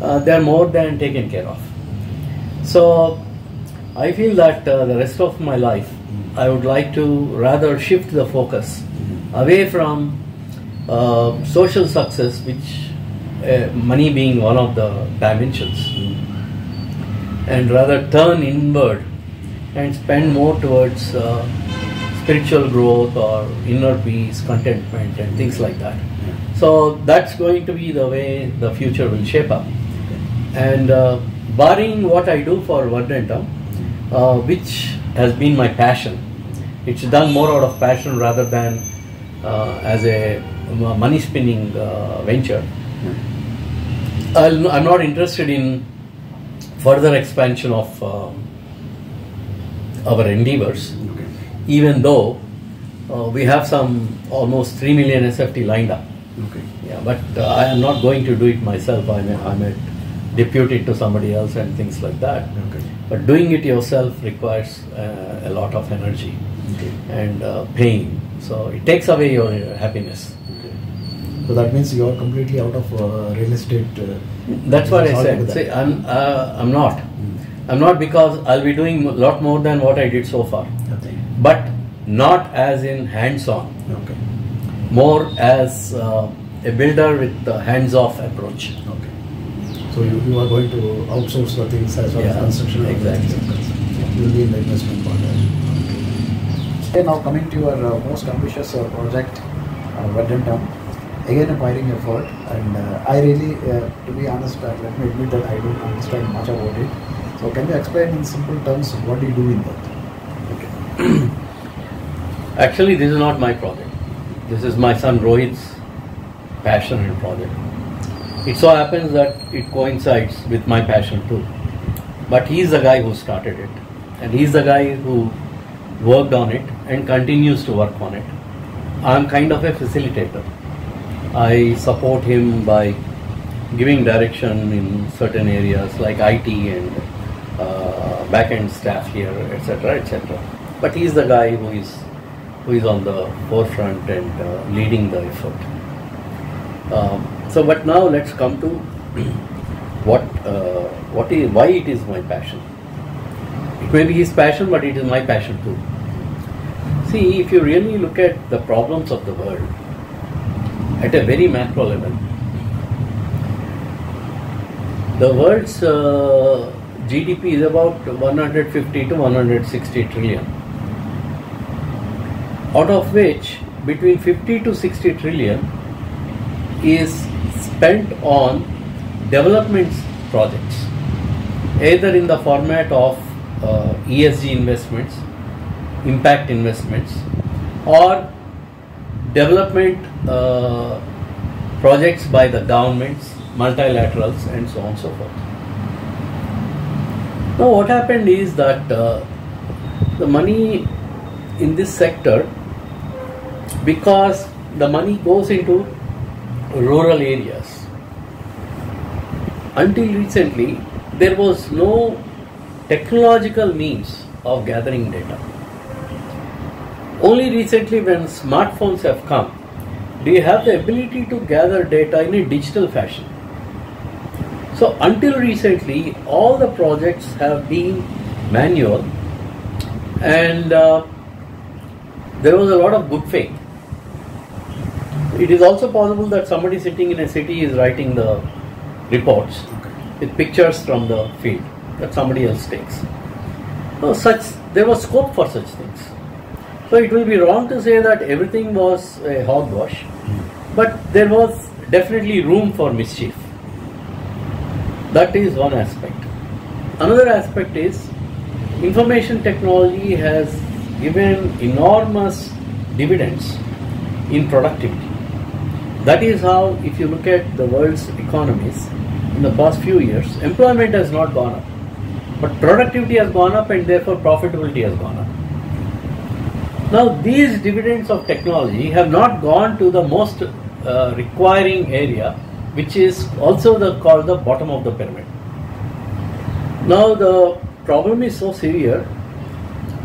they are more than taken care of. So I feel that the rest of my life, I would like to rather shift the focus away from social success, which money being one of the dimensions, and rather turn inward and spend more towards spiritual growth or inner peace, contentment and things like that. So that's going to be the way the future will shape up. And barring what I do for Verdentum, which has been my passion, it's done more out of passion rather than as a money spinning venture. I'm not interested in further expansion of our endeavors, even though we have some almost 3 million SFT lined up. Yeah, but I am not going to do it myself. I may depute it to somebody else and things like that. But doing it yourself requires a lot of energy and pain. So it takes away your happiness. So that means you are completely out of real estate. That's what I said. See, I'm not. I'm not, because I'll be doing a lot more than what I did so far. But not as in hands-on. More as a builder with the hands-off approach. So you are going to outsource the things as well as construction. Exactly. You will be in the investment part. Okay, now coming to your most ambitious project, Verdentum. Again, a pioneering effort, and I really, to be honest, let me admit that I don't understand much about it. So can you explain in simple terms what do you do in that? Actually, this is not my project. This is my son Rohit's passion and project. It so happens that it coincides with my passion too. But he's the guy who started it, and he's the guy who worked on it and continues to work on it. I'm kind of a facilitator. I support him by giving direction in certain areas like IT and back-end staff here, etc., etc. But he's the guy who is on the forefront and leading the effort. But now let's come to why it is my passion. It may be his passion, but it is my passion too. See, if you really look at the problems of the world at a very macro level, the world's GDP is about 150 to 160 trillion, out of which between 50 to 60 trillion is spent on development projects, either in the format of ESG investments, impact investments, or development projects by the governments, multilaterals, and so on and so forth. Now what happened is that the money in this sector, because the money goes into rural areas, until recently there was no technological means of gathering data. Only recently, when smartphones have come, do you have the ability to gather data in a digital fashion. So until recently, all the projects have been manual, and there was a lot of good faith. It is also possible that somebody sitting in a city is writing the reports with pictures from the field that somebody else takes. So there was scope for such things. So it will be wrong to say that everything was a hogwash, but there was definitely room for mischief. That is one aspect. Another aspect is information technology has given enormous dividends in productivity. That is how, if you look at the world's economies in the past few years, employment has not gone up, but productivity has gone up, and therefore profitability has gone up. Now these dividends of technology have not gone to the most requiring area, which is also called the bottom of the pyramid. Now the problem is so severe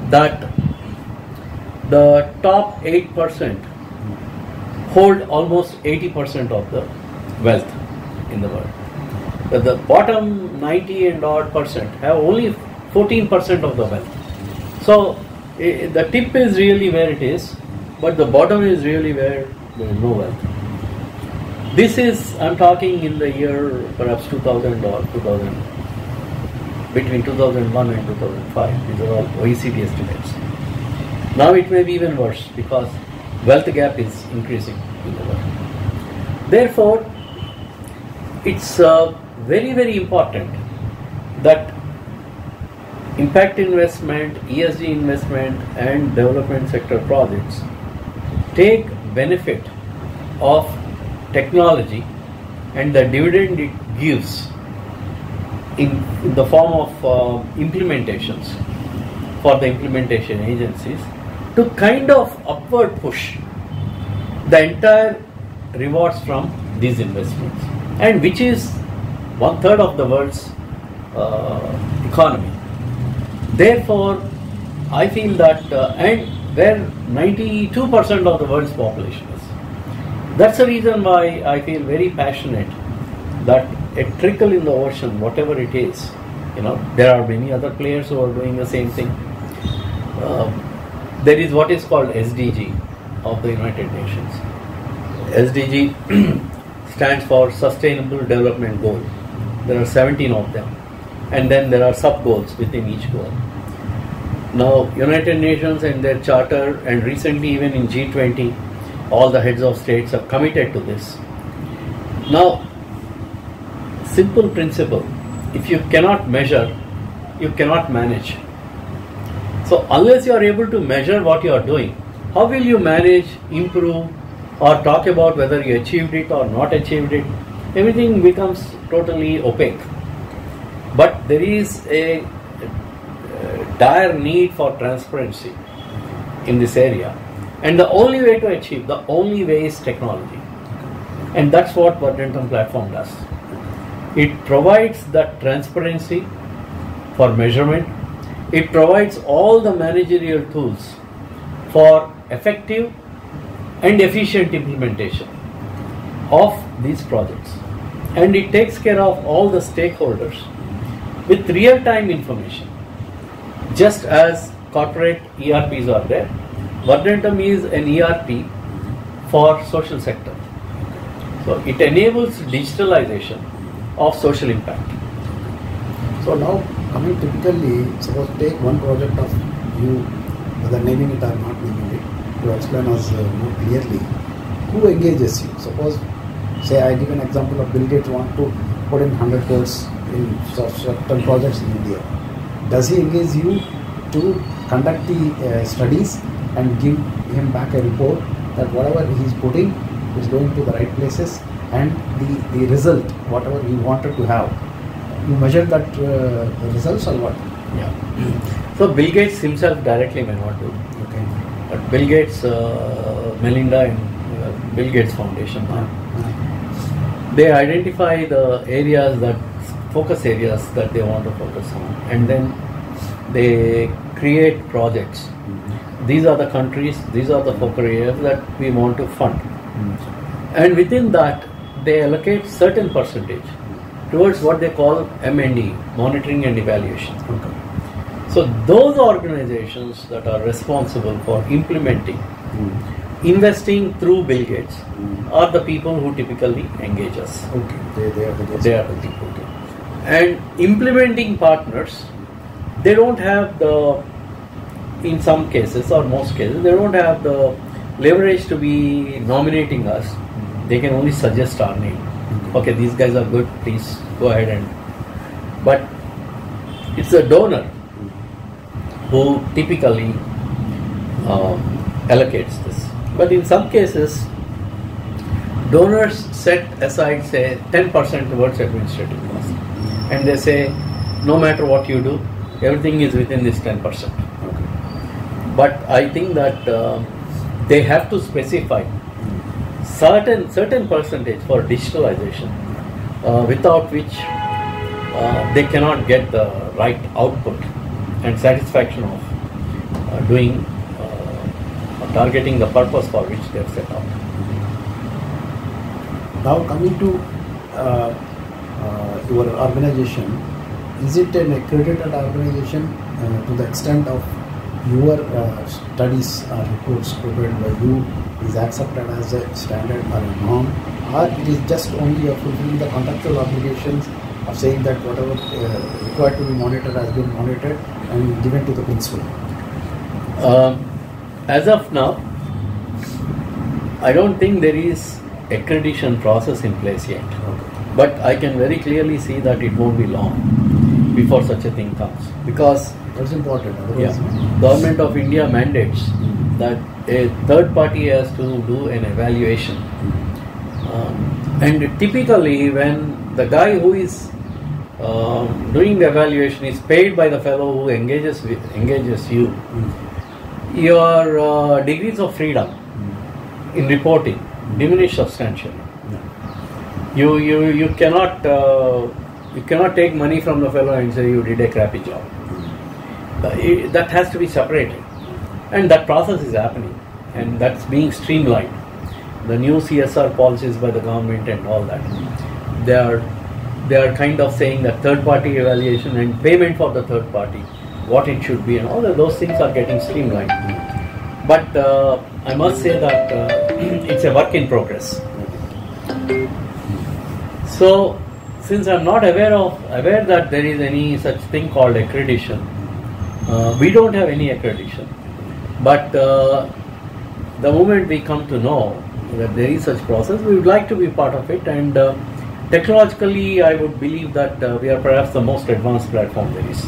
that the top 8% hold almost 80% of the wealth in the world. But the bottom 90 and odd percent have only 14% of the wealth. So the tip is really where it is, but the bottom is really where there is no wealth. This is, I'm talking in the year perhaps 2000 or 2000, between 2001 and 2005. These are all OECD estimates. Now it may be even worse because wealth gap is increasing in the world. Therefore, it's very, very important that impact investment, ESG investment and development sector projects take benefit of technology and the dividend it gives in the form of implementations for the implementation agencies to kind of upward push the entire rewards from these investments, and which is 1/3 of the world's economy. Therefore, I feel that and where 92% of the world's population is. That's the reason why I feel very passionate that a trickle in the ocean, whatever it is, there are many other players who are doing the same thing. There is what is called SDG of the United Nations. SDG stands for Sustainable Development Goal. There are 17 of them, and then there are sub-goals within each goal. Now, United Nations and their charter, and recently even in G20, all the heads of states have committed to this. Now, simple principle, if you cannot measure, you cannot manage. So unless you are able to measure what you are doing, how will you manage, improve, or talk about whether you achieved it or not achieved it? Everything becomes totally opaque. But there is a dire need for transparency in this area. And the only way to achieve, the only way is technology. And that's what Verdentum platform does. It provides that transparency for measurement. It provides all the managerial tools for effective and efficient implementation of these projects. And it takes care of all the stakeholders with real-time information. Just as corporate ERPs are there, Verdentum is an ERP for social sector. So it enables digitalization of social impact. So now, coming typically, suppose take one project of you, whether naming it or not naming it, to explain us more clearly, who engages you? Suppose, say I give an example of Bill Gates want to put in 100 crores in certain projects in India. Does he engage you to conduct the studies and give him back a report that whatever he is putting is going to the right places, and the result, whatever he wanted to have, you measure that results or what? Yeah. So Bill Gates himself directly may not do. Okay. But Bill Gates, Melinda and Bill Gates Foundation, they identify the areas focus areas that they want to focus on, and then they create projects. These are the countries, these are the focus areas that we want to fund. And within that, they allocate certain percentage towards what they call M&E, monitoring and evaluation. Okay. So those organizations that are responsible for implementing, investing through Bill Gates, are the people who typically engage us. Okay. They are the people. And implementing partners, they don't have in some cases or most cases, they don't have the leverage to be nominating us. They can only suggest our name. Okay, these guys are good, please go ahead but it's a donor who typically allocates this. But in some cases, donors set aside, say, 10% towards administrative cost. And they say, no matter what you do, everything is within this 10%. Okay. But I think that they have to specify certain percentage for digitalization, without which they cannot get the right output and satisfaction of doing targeting the purpose for which they have set out. Now coming to your organization, is it an accredited organization to the extent of your studies or reports prepared by you is accepted as a standard or a norm, or it is just only fulfilling the contractual obligations of saying that whatever required to be monitored has been monitored and given to the principal? As of now, I don't think there is accreditation process in place yet. Okay. But I can very clearly see that it won't be long before such a thing comes, because That's important. Otherwise, Government of India mandates that a third party has to do an evaluation, and typically when the guy who is doing the evaluation is paid by the fellow who engages you, your degrees of freedom in reporting diminish substantially. You cannot take money from the fellow and say you did a crappy job. That has to be separated, and that process is happening, and that's being streamlined. The new CSR policies by the government and all that, they are kind of saying that third party evaluation and payment for the third party, what it should be, and all of those things are getting streamlined. But I must say that it's a work in progress. So, since I'm not aware that there is any such thing called accreditation, we don't have any accreditation. But the moment we come to know that there is such process, we would like to be part of it. And technologically, I would believe that we are perhaps the most advanced platform there is.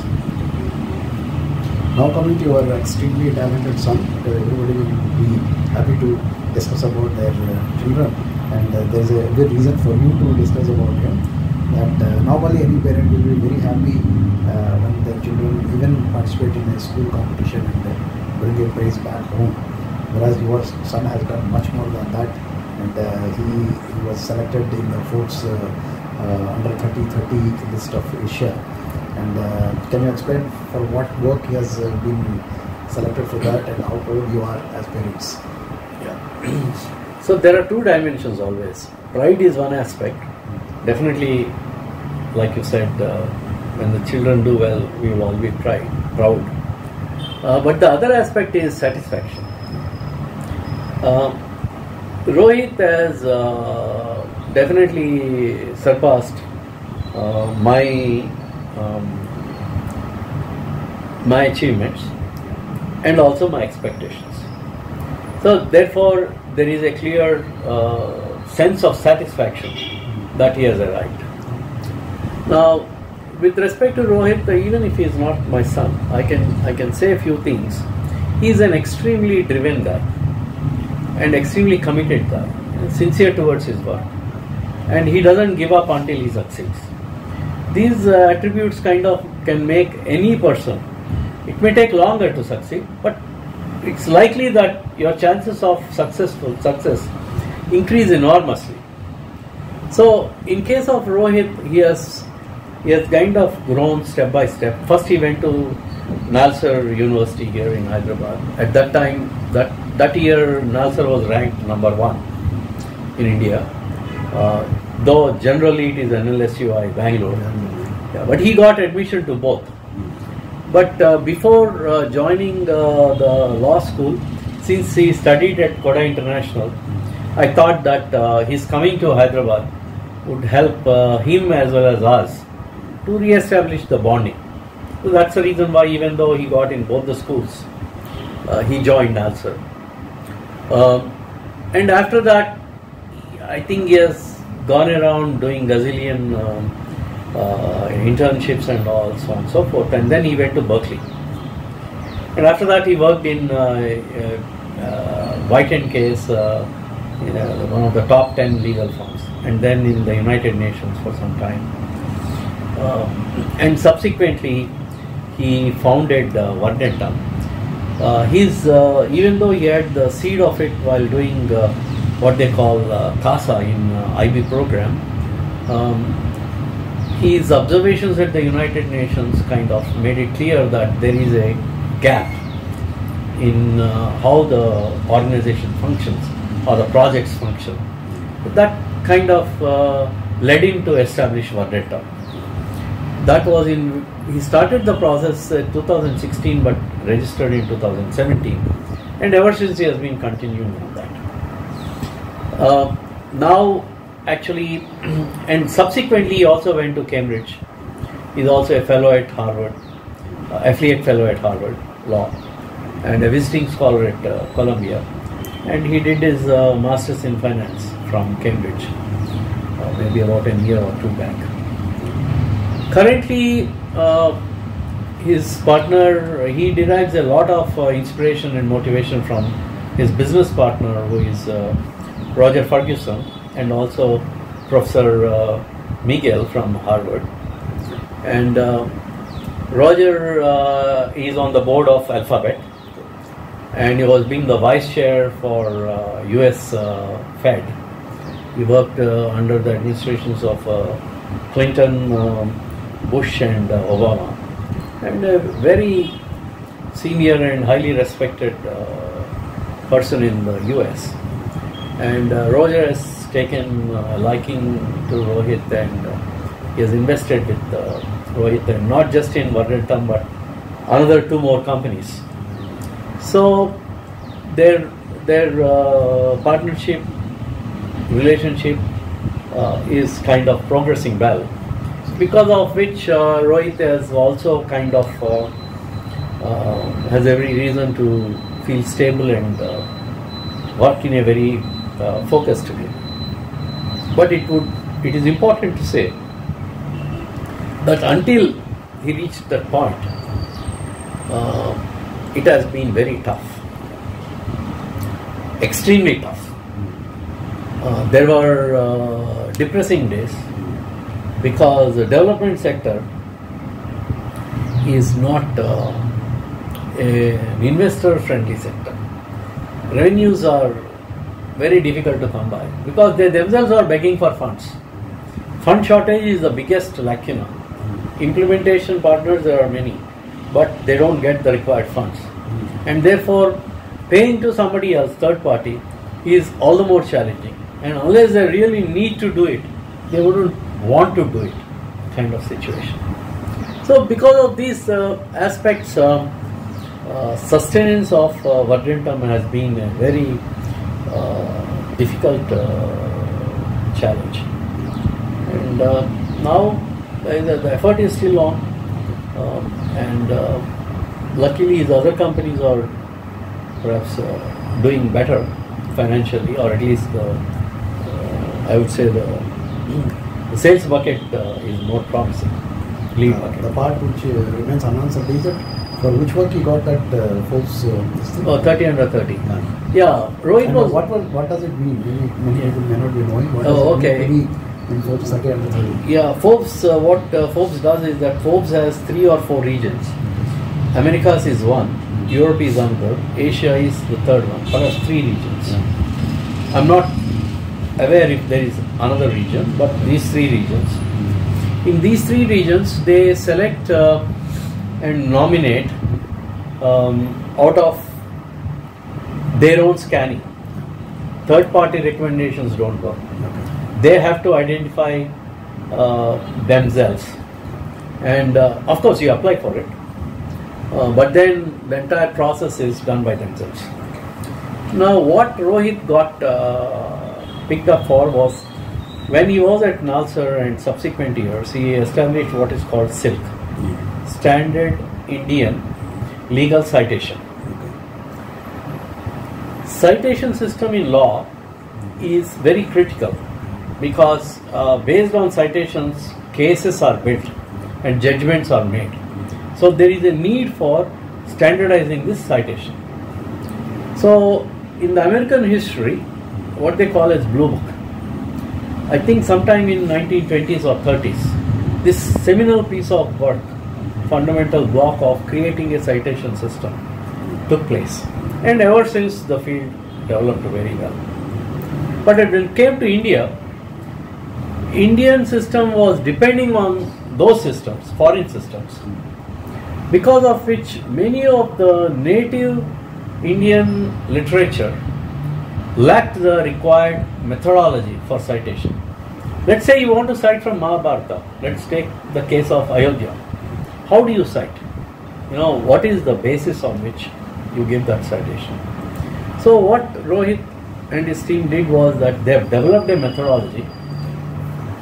Now coming to your extremely talented son, everybody will be happy to discuss about their children, and there is a good reason for you to discuss about him. That normally any parent will be very happy when their children even participate in a school competition and bring a prize back home. Whereas your son has done much more than that, and he was selected in the Forbes under 30 list of Asia. And can you explain for what work he has been selected for that, and how proud you are as parents? Yeah. So there are two dimensions always. Pride is one aspect. Definitely, like you said, when the children do well, we will all be proud. But the other aspect is satisfaction. Rohit has definitely surpassed my achievements and also my expectations. So therefore, there is a clear sense of satisfaction that he has arrived. Now, with respect to Rohit, even if he is not my son, I can say a few things. He is an extremely driven guy and extremely committed guy, sincere towards his work, and he doesn't give up until he succeeds. These attributes kind of can make any person. It may take longer to succeed, but it's likely that your chances of success increase enormously. So, in case of Rohit, he has kind of grown step by step. First, he went to Ratgar University here in Hyderabad. At that time, that year, Ratgar was ranked number 1 in India. Though generally it is NLSUI, Bangalore. Yeah, but he got admission to both. But before joining the law school, since he studied at Koda International, I thought that his coming to Hyderabad would help him as well as us to re-establish the bonding. So that's the reason why, even though he got in both the schools, he joined Ratgar. And after that, I think he has gone around doing gazillion internships and all, so on and so forth, and then he went to Berkeley. And after that, he worked in White & Case, one of the top 10 legal firms, and then in the United Nations for some time. And subsequently, he founded Verdentum. Even though he had the seed of it while doing what they call CASA in IB program, his observations at the United Nations kind of made it clear that there is a gap in how the organization functions or the projects function. That kind of led him to establish Verdentum. That was he started the process in 2016 but registered in 2017, and ever since he has been continuing on that. Now actually, and subsequently he also went to Cambridge. He's also a fellow at Harvard, affiliate fellow at Harvard Law, and a visiting scholar at Columbia. And he did his Masters in Finance from Cambridge, maybe about a year or two back. Currently, his partner, he derives a lot of inspiration and motivation from his business partner, who is Roger Ferguson, and also Professor Miguel from Harvard. And Roger is on the board of Alphabet, and he was being the vice chair for US Fed. He worked under the administrations of Clinton, Bush and Obama, and a very senior and highly respected person in the US. And Roger has taken a liking to Rohit, and he has invested with Rohit, and not just in Verdentum but another 2 more companies. So their partnership, relationship is kind of progressing well, because of which Rohit has also kind of has every reason to feel stable and work in a very focused way. But it is important to say that until he reached that point, it has been very tough, extremely tough. There were depressing days, because the development sector is not an investor-friendly sector. Revenues are very difficult to come by, because they themselves are begging for funds. Fund shortage is the biggest lacuna. Implementation partners, there are many, but they don't get the required funds. And therefore, paying to somebody else, third party, is all the more challenging. And unless they really need to do it, they wouldn't want to do it, kind of situation. So because of these aspects, sustenance of Verdentum has been a very difficult challenge. And now the effort is still on, and luckily the other companies are perhaps doing better financially, or at least I would say the sales bucket is more promising. Lead bucket. The part which remains unanswered is that for which work he got that Forbes? 30 under 30. Yeah, Rohit was. What does it mean? Many people may not be knowing. What does it mean in Forbes 30 under 30? Yeah, Forbes. What Forbes does is that Forbes has 3 or 4 regions. Americas is one, Europe is another, Asia is the third one. Perhaps 3 regions. I'm not aware if there is another region, but these 3 regions. In these 3 regions, they select and nominate out of their own scanning. Third party recommendations don't work. They have to identify themselves, and of course you apply for it, but then the entire process is done by themselves. Now what Rohit got picked up for was, when he was at Nalsar and subsequent years, he established what is called SILC, Standard Indian Legal Citation. Citation system in law is very critical, because based on citations, cases are built and judgments are made. So there is a need for standardizing this citation. So in the American history, what they call as Blue Book, I think sometime in 1920s or 30s, this seminal piece of work, fundamental block of creating a citation system, took place. And ever since, the field developed very well. But when it came to India, Indian system was depending on those systems, foreign systems, because of which many of the native Indian literature lacked the required methodology for citation. Let's say you want to cite from Mahabharata. Let's take the case of Ayodhya. How do you cite? What is the basis on which you give that citation? So what Rohit and his team did was that they have developed a methodology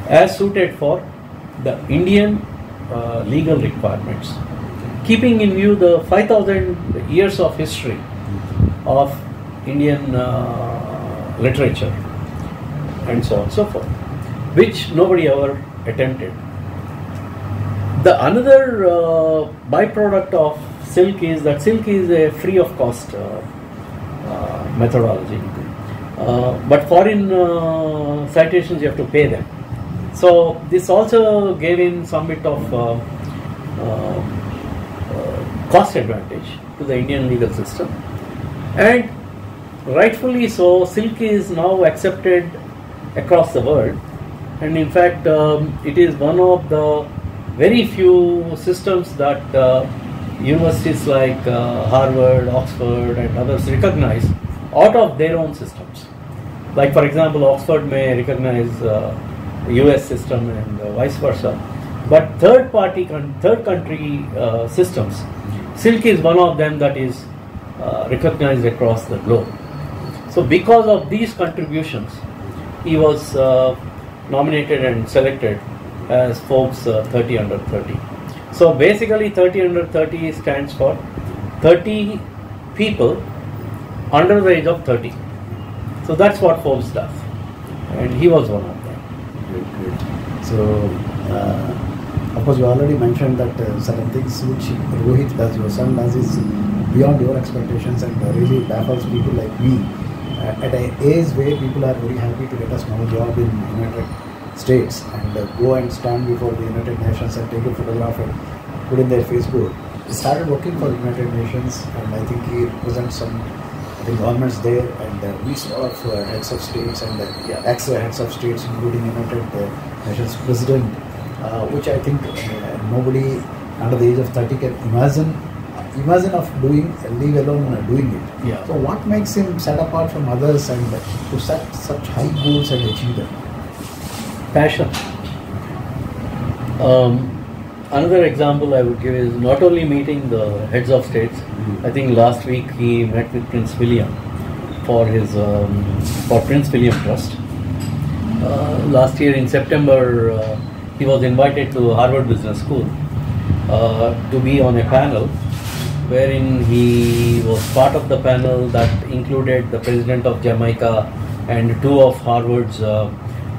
as suited for the Indian legal requirements, keeping in view the 5,000 years of history of Indian literature and so on and so forth, which nobody ever attempted. The another byproduct of silk is that silk is a free of cost methodology, but foreign citations you have to pay them. So this also gave in some bit of cost advantage to the Indian legal system, and rightfully so, silk is now accepted across the world, and in fact it is one of the very few systems that universities like Harvard, Oxford and others recognize out of their own systems. Like for example, Oxford may recognize US system and vice versa, but third country systems, silk is one of them that is recognized across the globe. So because of these contributions, he was nominated and selected as Forbes 30 under 30. So basically 30 under 30 stands for 30 people under the age of 30. So that's what Forbes does, and he was one of them. Great. So of course you already mentioned that certain things which Rohit does, your son does, is beyond your expectations and really baffles people like me. At an age where people are very happy to get a small job in United States and go and stand before the United Nations and take a photograph and put in their Facebook. He started working for the United Nations, and I think he represents some governments there, and meets a lot of heads of states and ex-heads of states, including United Nations President, which I think nobody under the age of 30 can imagine of doing, leave alone doing it. Yeah. So what makes him set apart from others and to set such high goals and achieve them? Passion. Another example I would give is not only meeting the heads of states. I think last week he met with Prince William for his for Prince William Trust. Last year in September, he was invited to Harvard Business School to be on a panel wherein he was part of the panel that included the president of Jamaica and two of Harvard's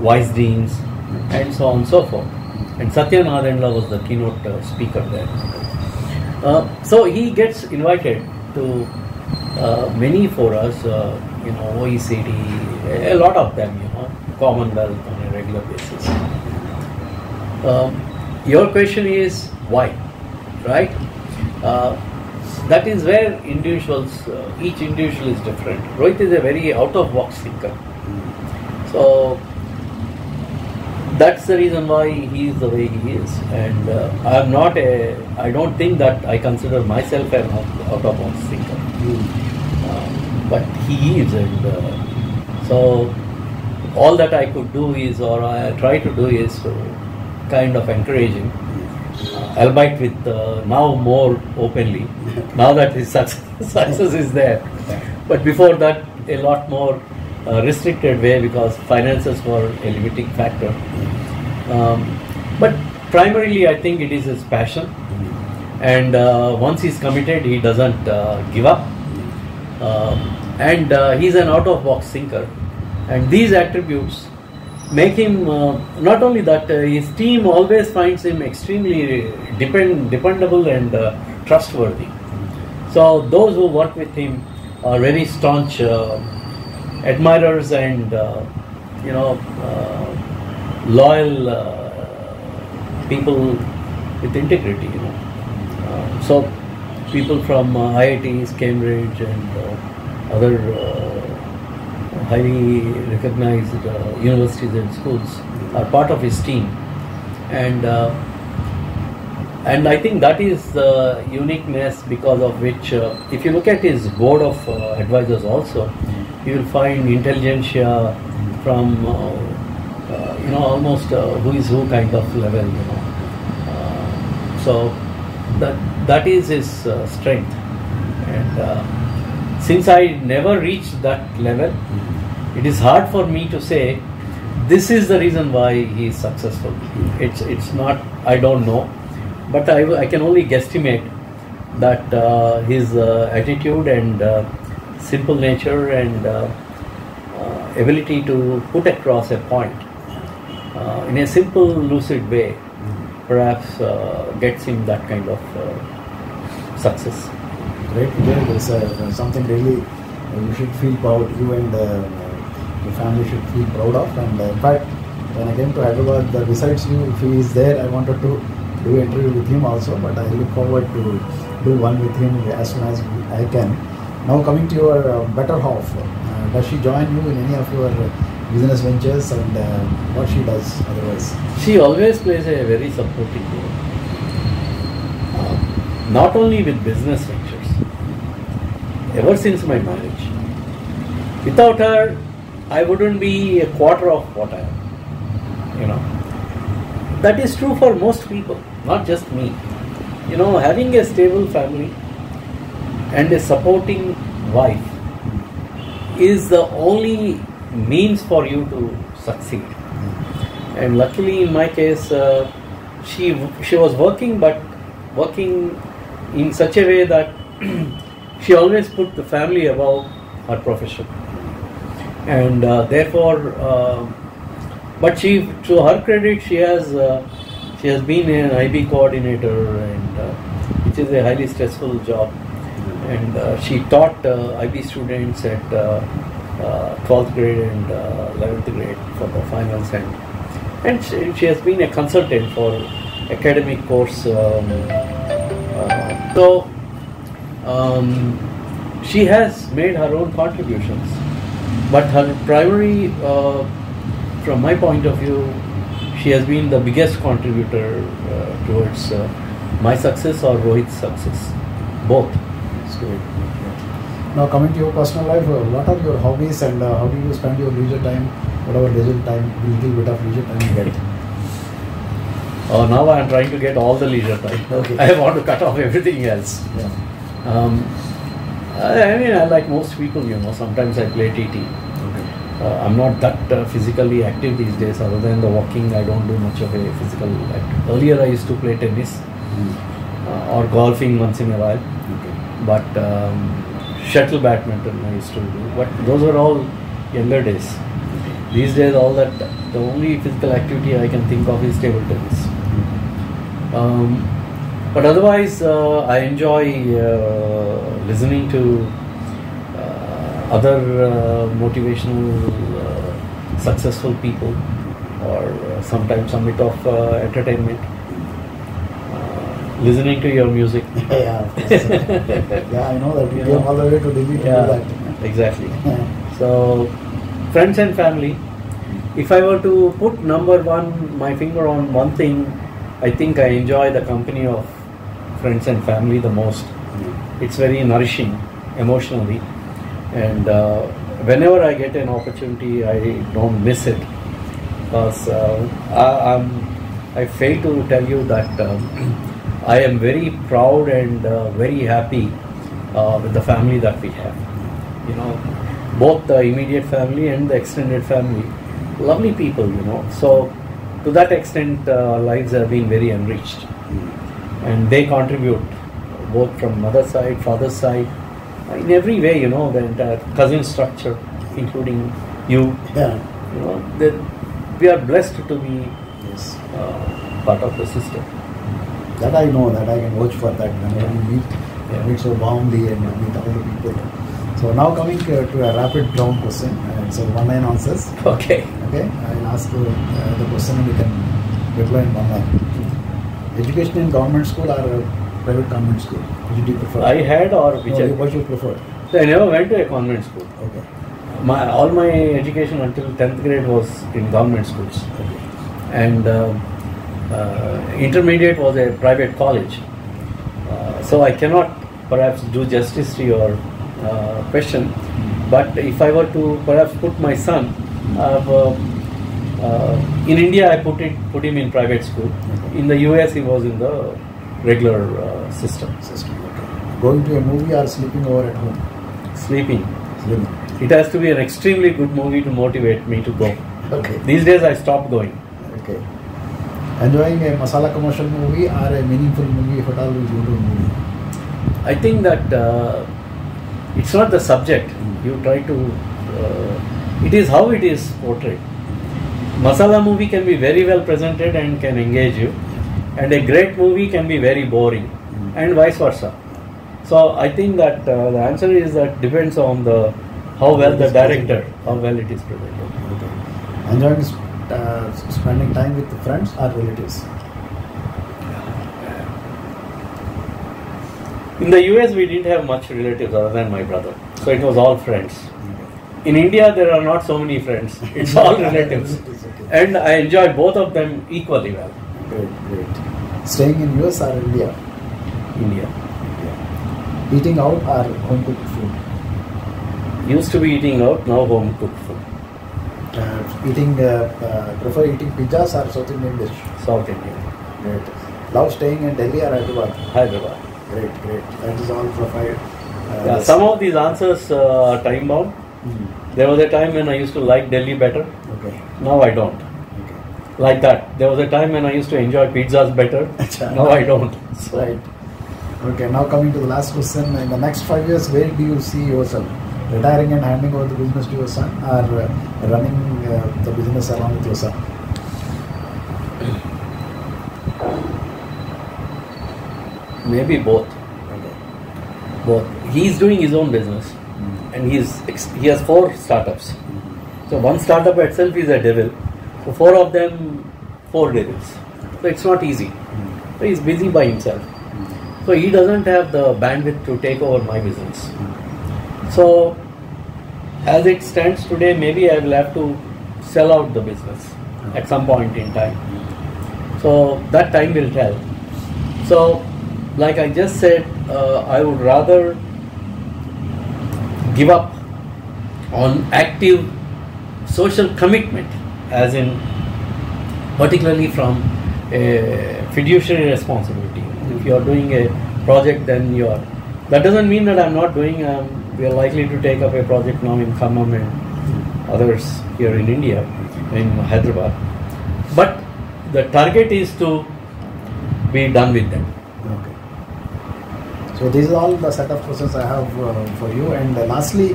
vice deans and so on and so forth. And Satya Nadella was the keynote speaker there. So he gets invited to many forums, OECD, a lot of them, Commonwealth on a regular basis. Your question is why, right? That is where individuals, each individual is different. Rohit is a very out-of-box thinker. So that's the reason why he is the way he is, and I don't think that I consider myself an out-of-box thinker, but he is, and so all that I could do is, or I try to do is to kind of encourage him, albeit with now more openly, now that his success is there, but before that a lot more restricted way because finances were a limiting factor. But primarily I think it is his passion, and once he's committed he doesn't give up, and he's an out-of-box thinker, and these attributes make him not only that, his team always finds him extremely dependable and trustworthy. So those who work with him are very staunch admirers and loyal people with integrity. So people from IITs, Cambridge, and other highly recognized universities and schools are part of his team, and I think that is the uniqueness because of which, if you look at his board of advisors also, you will find intelligentsia from almost who is who kind of level, so that is his strength, and since I never reached that level, it is hard for me to say this is the reason why he is successful. It's not, I don't know, but I can only guesstimate that his attitude and simple nature and ability to put across a point in a simple, lucid way perhaps gets him that kind of success. Great, Vijay. There's something really you should feel proud, you and your family should feel proud of. And in fact, when I came to Hyderabad, besides you, if he is there, I wanted to do an interview with him also, but I look forward to do one with him as soon as I can. Now coming to your better half, does she join you in any of your business ventures, and what she does otherwise? She always plays a very supportive role, not only with business ventures, ever since my marriage. Without her, I wouldn't be a quarter of what I am. That is true for most people, not just me. Having a stable family and a supporting wife is the only means for you to succeed. And luckily in my case, she was working, but working in such a way that she always put the family above her profession. And therefore, but to her credit, she has been an IB coordinator, and which is a highly stressful job. And she taught IB students at 12th grade and 11th grade for the finals, and she has been a consultant for academic course. So she has made her own contributions, but her primary, from my point of view, she has been the biggest contributor towards my success or Rohit's success, both. That's great. Now coming to your personal life, what are your hobbies and how do you spend your leisure time, whatever leisure time, little bit of leisure time you get? Now I am trying to get all the leisure time. Okay. I want to cut off everything else. Yeah. I like most people, sometimes I play TT. Okay. I'm not that physically active these days. Other than the walking, I don't do much of a physical activity. Earlier I used to play tennis or golfing once in a while. Okay. But shuttle badminton I used to do. But those were all younger days. These days, the only physical activity I can think of is table tennis. But otherwise, I enjoy listening to other motivational, successful people, or sometimes some bit of entertainment. Listening to your music. Yeah, of course. Yeah, I know that you came all the way to Delhi to do that. Exactly. So, friends and family. If I were to put my finger on one thing, I think I enjoy the company of friends and family the most. It's very nourishing emotionally, and whenever I get an opportunity, I don't miss it, because I fail to tell you that I am very proud and very happy with the family that we have. Both the immediate family and the extended family, lovely people, So to that extent, lives have been very enriched, and they contribute both from mother's side, father's side, in every way. The entire cousin structure, including you. Yeah. We are blessed to be part of the system. That I know, that I can vouch for that. Whenever we meet so warmly and meet all the people. So now coming to a rapid round question, it's a 1-line answers. Okay. Okay, I'll ask you the question and you can reply in 1 line. Education in government school or private convent school? Which do you prefer? I had or which? No, what you prefer? I never went to a convent school. Okay. All my education until 10th grade was in government schools. Okay. and intermediate was a private college. So I cannot perhaps do justice to your question, but if I were to perhaps put my son, in India I put him in private school. In the US he was in the regular system. Okay. Going to a movie or sleeping over at home? Sleeping. Sleeping. It has to be an extremely good movie to motivate me to go. Okay. These days I stopped going. Okay. Enjoying a masala commercial movie or a meaningful movie, if at all you go to a movie? I think that it's not the subject. You try to. It is how it is portrayed. Masala movie can be very well presented and can engage you, and a great movie can be very boring, and vice versa. So I think that the answer is that depends on the how well the director, how well it is presented. Okay. Enjoying spending time with friends or relatives? In the US we didn't have much relatives other than my brother, so it was all friends. In India there are not so many friends, it's all relatives, and I enjoy both of them equally well. Great, great. Staying in US or India? India. Eating out or home cooked food? Used to be eating out, now home cooked food. Prefer eating pizzas or South Indian dish? South Indian. Great. Love staying in Delhi or Hyderabad? Hyderabad. Great, great. That is all profile. Some of these answers are time bound. There was a time when I used to like Delhi better. Okay. Now I don't. Okay. Like that. There was a time when I used to enjoy pizzas better. Now I don't. So. Right. Okay, now coming to the last question. In the next 5 years, where do you see yourself? Retiring and handing over the business to your son, or running the business along with your son? Maybe both. Okay. Both. He is doing his own business, and he has 4 startups. So one startup itself is a devil. So 4 of them, 4 devils. So it's not easy. So he's busy by himself. So he doesn't have the bandwidth to take over my business. So as it stands today, maybe I will have to sell out the business at some point in time. So that time will tell. So like I just said, I would rather give up on active social commitment, as in particularly from a fiduciary responsibility. If you are doing a project, then you are. That doesn't mean that I'm not doing. We are likely to take up a project now in Khammam and others here in India, in Hyderabad. But the target is to be done with them. Okay. So these are all the set of questions I have for you. And lastly,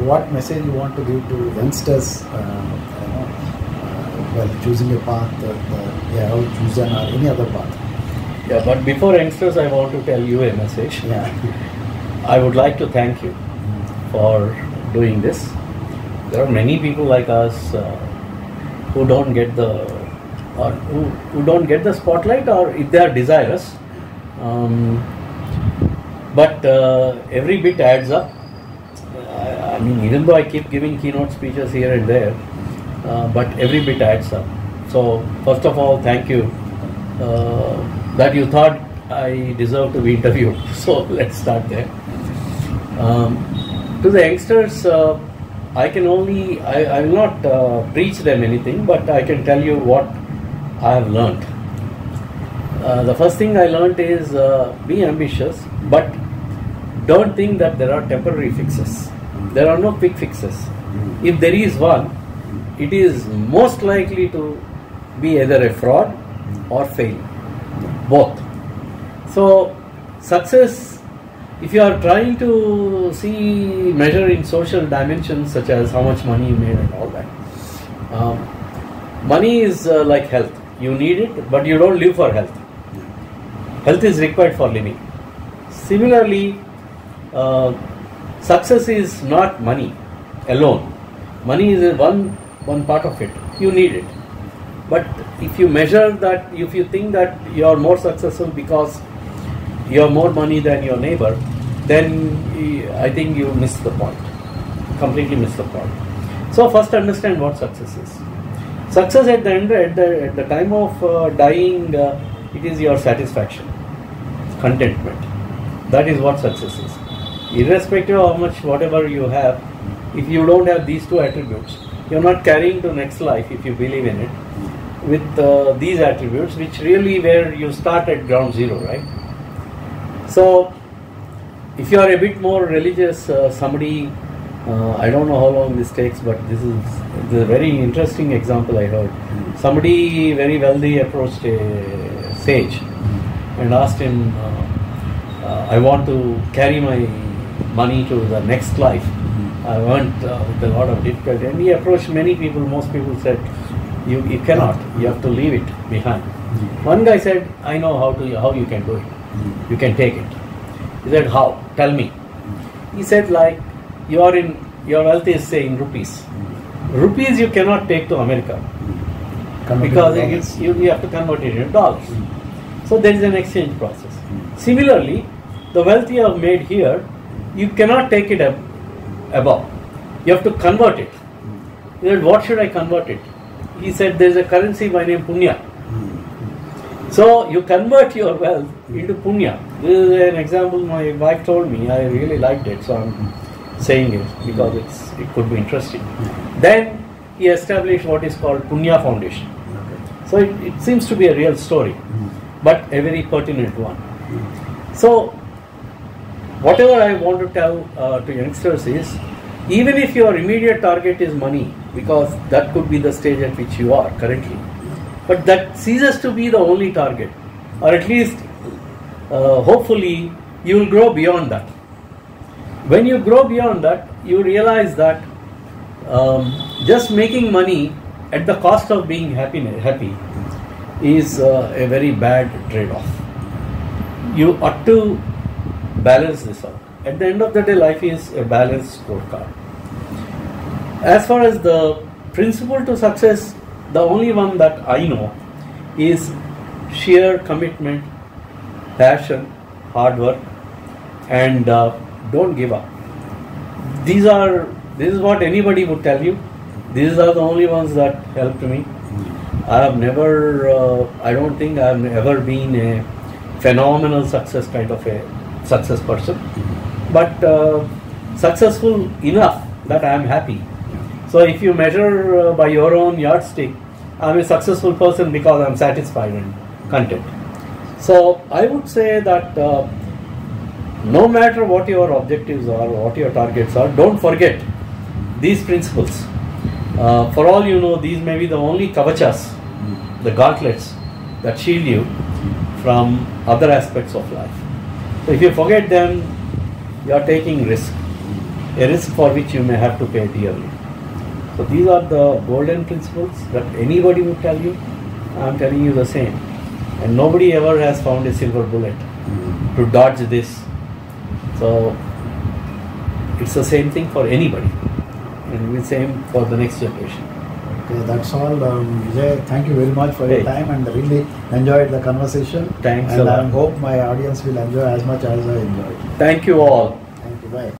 what message you want to give to youngsters? Choosing a path, they have chosen or any other path. Yeah, but before youngsters, I want to tell you a message. Yeah. I would like to thank you for doing this. There are many people like us who don't get the who don't get the spotlight, or if they are desirous. But every bit adds up. I mean, even though I keep giving keynote speeches here and there, but every bit adds up. So first of all, thank you that you thought I deserve to be interviewed. So let's start there. To the youngsters, I will not preach them anything, but I can tell you what I have learned. The first thing I learned is be ambitious, but don't think that there are temporary fixes. There are no quick fixes. If there is one, it is most likely to be either a fraud or fail. Both. So success, if you are trying to measure in social dimensions such as how much money you made and all that, money is like health. You need it, but you don't live for health. Health is required for living. Similarly, success is not money alone. Money is one part of it. You need it. But if you measure that, if you think that you are more successful because you have more money than your neighbor, then I think you miss the point. Completely miss the point. So first understand what success is. Success at the end, at the time of dying, it is your satisfaction, contentment. That is what success is. Irrespective of how much, whatever you have, if you don't have these two attributes, you're not carrying to next life if you believe in it with these attributes, which really where you start at ground zero, right? So, if you are a bit more religious, somebody, I don't know how long this takes, but this is a very interesting example I heard. Somebody very wealthy approached a sage and asked him, I want to carry my money to the next life. I went with a lot of difficulty. And he approached many people. Most people said, you cannot. You have to leave it behind. One guy said, I know how you can do it. You can take it. He said, how? Tell me. He said, like, your wealth is, say, in rupees. Rupees you cannot take to America. Because you have to convert it into dollars. So there is an exchange process. Similarly, the wealth you have made here, you cannot take it above. You have to convert it. He said, what should I convert it? He said, there is a currency by name Punya. So you convert your wealth into Punya. This is an example my wife told me. I really liked it, so I'm saying it because it could be interesting. Then he established what is called Punya Foundation. So it seems to be a real story, but a very pertinent one. So whatever I want to tell to youngsters is, even if your immediate target is money, because that could be the stage at which you are currently, but that ceases to be the only target, or at least hopefully you will grow beyond that. When you grow beyond that, you realize that just making money at the cost of being happy is a very bad trade-off. You ought to balance this out. At the end of the day, life is a balanced scorecard. As far as the principle to success, the only one that I know is sheer commitment, passion, hard work, and don't give up. This is what anybody would tell you. These are the only ones that helped me. I have never, I don't think I have ever been a phenomenal success kind of a success person, but successful enough that I am happy. So if you measure by your own yardstick, I am a successful person because I am satisfied and content. So I would say that no matter what your objectives are, what your targets are, don't forget these principles. For all you know, these may be the only kavachas, the gauntlets that shield you from other aspects of life. So if you forget them, you are taking risk, a risk for which you may have to pay dearly. So these are the golden principles that anybody would tell you. I am telling you the same. And nobody ever has found a silver bullet to dodge this. So it's the same thing for anybody, and the same for the next generation. Okay, that's all. Vijay, thank you very much for your time, and really enjoyed the conversation. Thanks and a lot. I hope my audience will enjoy as much as I enjoyed. Thank you all. Thank you. Bye.